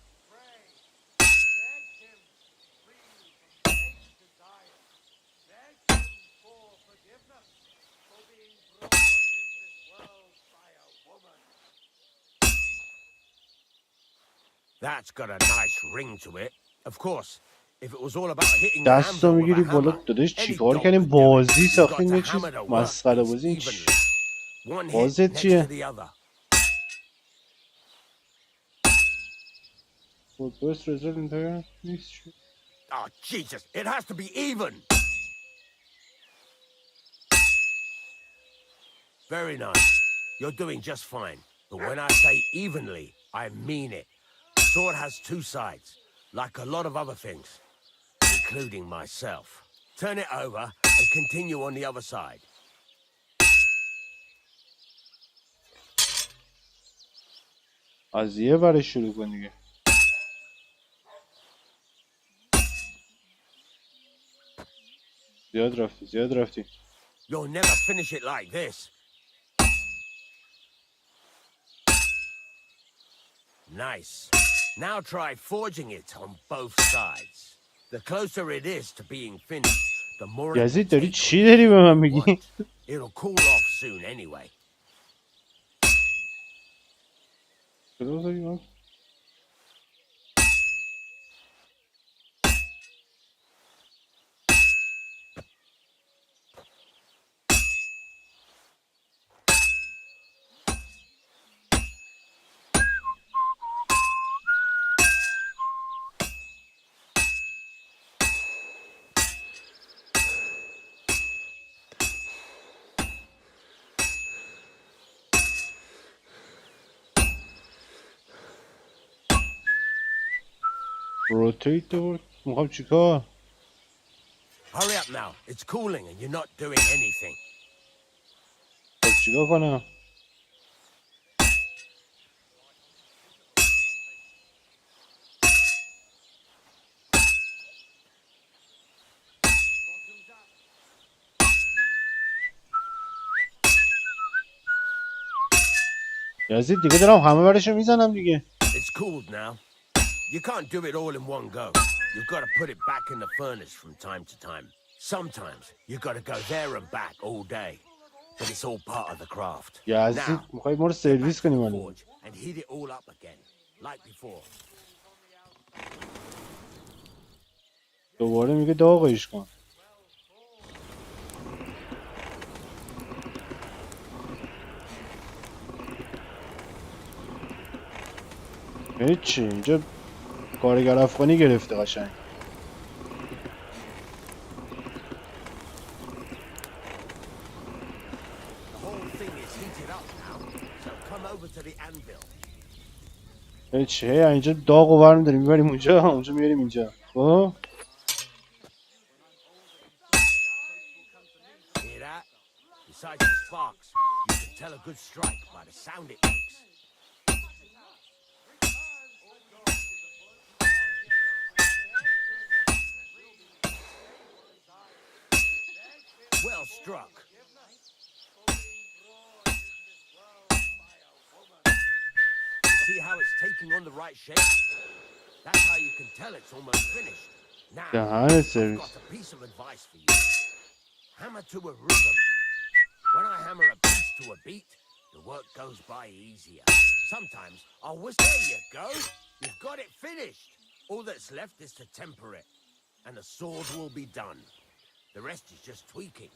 That's got a nice ring to it. Of course, if it was all about hitting the دستو anvil with a میگیری بالا hammer, داداش any چیکار dog کردیم could do it. بازی You've got ساختیم to یه چیز hammer the مسخره workpiece بازی evenly. One hit بازت next to چیه؟ the other. Best result in there. Oh, Jesus, it has to be even. Very nice. You're doing just fine. But when I say evenly, I mean it. The sword has two sides, like a lot of other things, including myself. Turn it over and continue on the other side. از یه برای شروع کن دیگه. زیاد رفتی. You'll never finish it like this. Nice. Now try forging it on both sides. The closer it is to being finished, the more it یزید داری چی داری به من میگی؟ it'll cool off soon anyway. Rotate the work. میخوام چیکار؟ Hurry up now. It's cooling and you're not doing anything. خب چیکار کنم؟ یزید دیگه دارم همه برشو میزنم دیگه. It's cooled now. You can't do it all in one go. You've got to put it back in the furnace from time to time. Sometimes you gotta go there and back all day, but it's all part of the craft. یزید میخوای ما رو سرویس کنی الان. And heat it all up again, like before. دوباره میگه داغش کن. هیچی اینجا کارگر افغانی گرفته قشنگ. هیچی اینجا داغ و برم داریم میبریم اونجا میبریم اینجا. خب Besides the sparks, you can tell a good strike by the sound it makes. Well struck. See how it's taking on the right shape? That's how you can tell it's almost finished. Now, I've got a piece of advice for you. Hammer to a rhythm. When I hammer a piece to a beat, the work goes by easier. Sometimes I'll whistle. There you go. You've got it finished. All that's left is to temper it, and the sword will be done. The rest is just tweaking.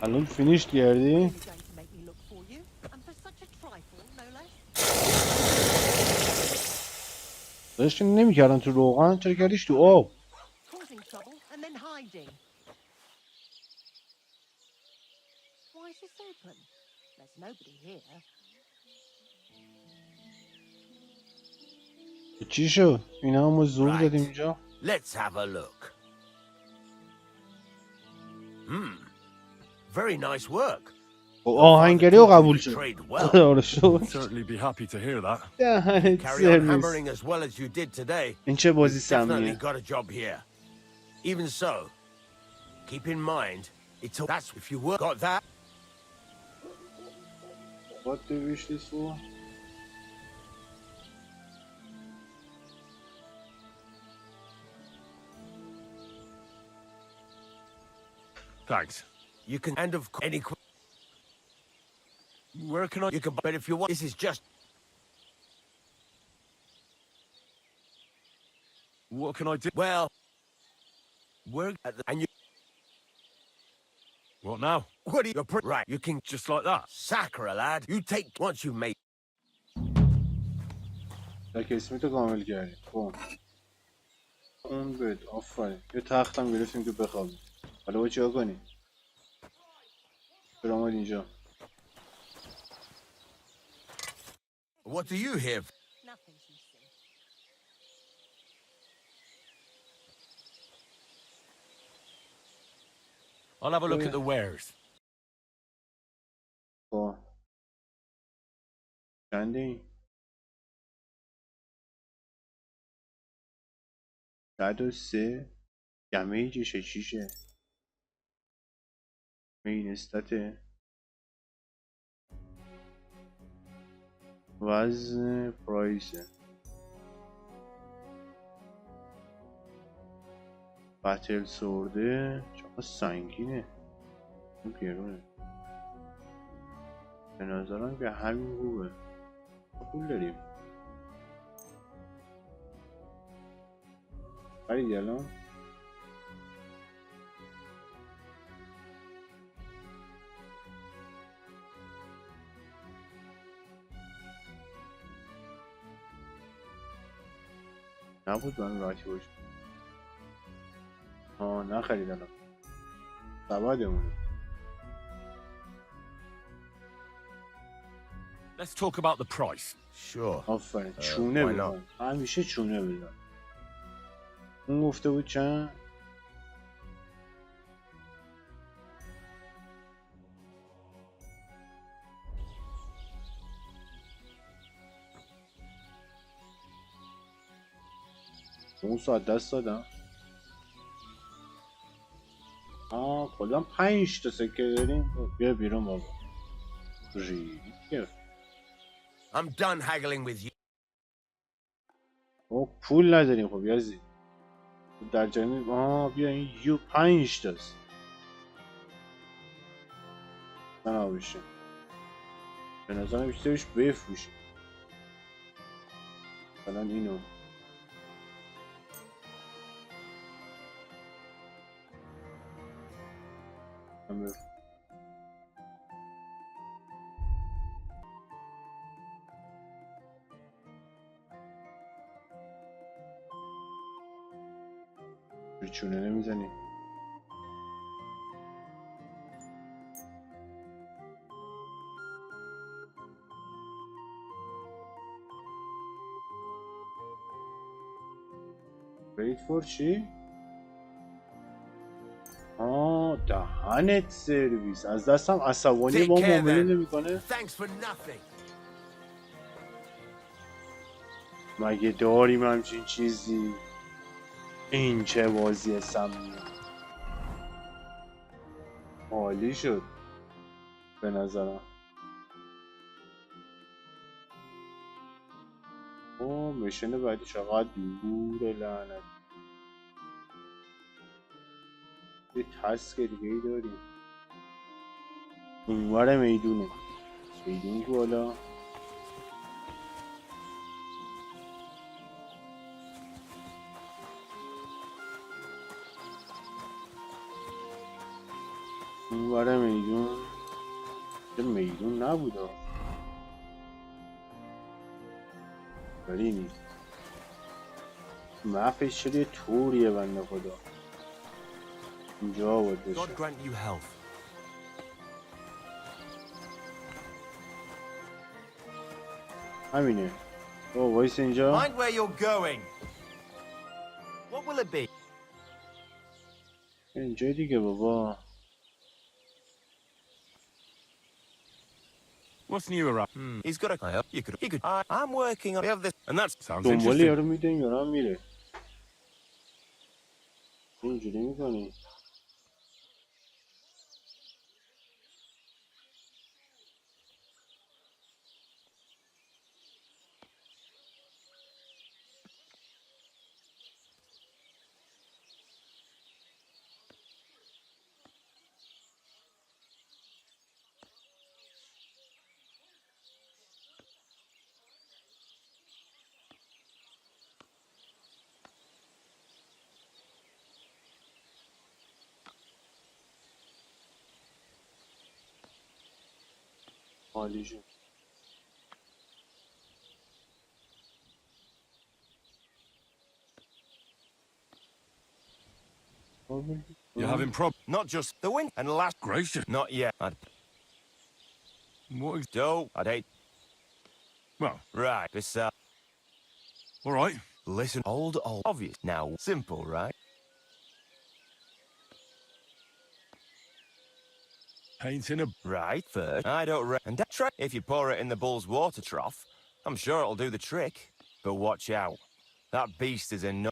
الان فینیش کردی؟ داشت که نمی‌کردن تو روغن، چرا کردیش تو آب؟ چی شد؟ اینا همو زور دادیم اینجا؟ Let's have a look. Very nice work. آهنگری رو قبول شد. آره شد. Certainly be happy to hear that. Carry on hammering as well as you did today. این چه بازی سمیه. Definitely got a job here. Even so, keep in mind, it's all that's if you work got that. What do you wish this for? Thanks. You can end of any. Where can I? You can, but if you want, this is just. What can I do? Well, we're at the, and you. What now? What do you right? You can just like that. Sacra lad, you take once you made. قسمت کامل کردیم. خب. اون بود. آفرین. یه تختم گرفتیم که بخوابیم. حالا باید چیکار کنیم؟ برام اینجا. What do you have? Nothing you see. I'll have a look at the wares. خب. چنده این؟ 103 دمیجش چیشه؟ مین استاته وزن پرایسه بتل سورده چقدر سنگینه اون گرونه به نظرم که همین خوبه پول داریم خریدی الان نبود من راحتی باشه نخریدم سوادمونه Let's talk about the price. Sure. آفرین چونه بدن همیشه چونه بدن اون گفته بود چند؟ اون ساعت دست دادم کلا 5 تا سکه داریم بیا بیرون بابا I'm done haggling with you. ما پول نداریم خب یزید در جریان بیا این یو 5 تاست بنا بشه به نظرم بیشترش بفروشه مثلا اینو چونه نمیزنی وید فور چی؟ دهنت سرویس از دستم عصبانی با معامله نمیکنه مگه داریم همچین چیزی این چه بازی سمیه عالی شد به نظرم مشن بعدی چقدر دوره لعنت یه تسک دیگه ای داریم اونور میدونه میدون بالا اونور میدون نبوده ولی نیست مفش شده یه طوریه بنده خدا اینجا باید بشه همینه وایس اینجا Mind where you're going. What will it be? اینجا دیگه بابا What's new around? He's got a. You could. I'm working on. We have this, and that sounds دنبال interesting. یارو میدونی یارو میره اینجوری میکنی عالی شد You're having problems? Not just the wind and last. Gracious. Not yet. What? I'd hate. Well, right. This. All right. Listen. Old. Obvious. Now. Simple, right? Painting a. Right. First. I don't. And try. If you pour it in the bull's water trough, I'm sure it'll do the trick. But watch out. That beast is in.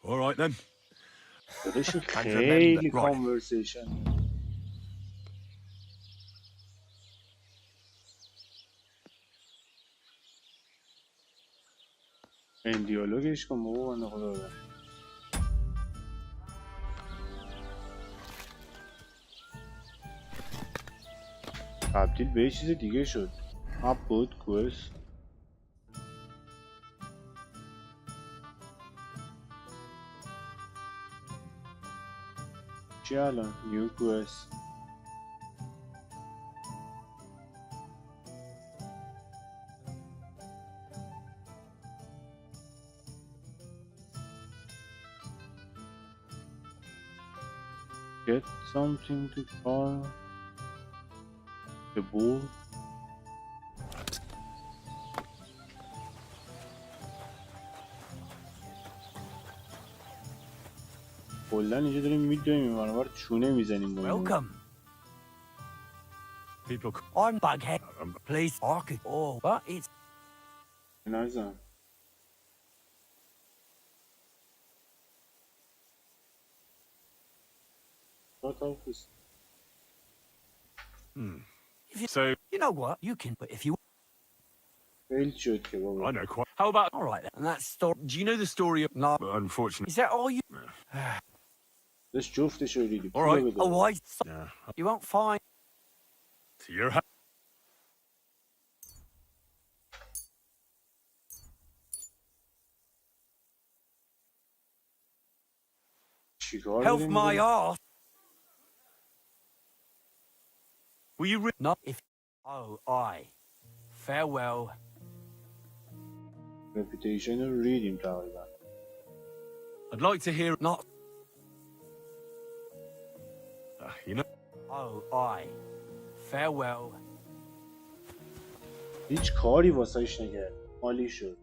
All right then. خیلی کانورسیشن این دیالوگش کن بابا بنده خدا رو تبدیل به یه چیز دیگه شد upload quest چی الان new quest get something to call the bull کلن اینجا داریم میدویم برابر چونه میزنیم Welcome. People. I'm Bughead. Please, Orchid. Oh, but it's. نزن So, You know what? You can, but if you... خیلی شد که بابا. I know quite. How about... All right, then. And that story... Do you know the story of... No. Unfortunately. Is that all you... داشت جفتش رو دیدی. All right. Oh, why? Yeah. You won't find... To your house. چیکار Help داریم my می‌کنیم؟ arse. Will you... Not if... Oh, I. Farewell. رپیتیشن رو ریدیم تقریبا. I'd like to hear... Not... You know... Oh, I. Farewell. هیچ کاری واسهش نکرد. عالی شد.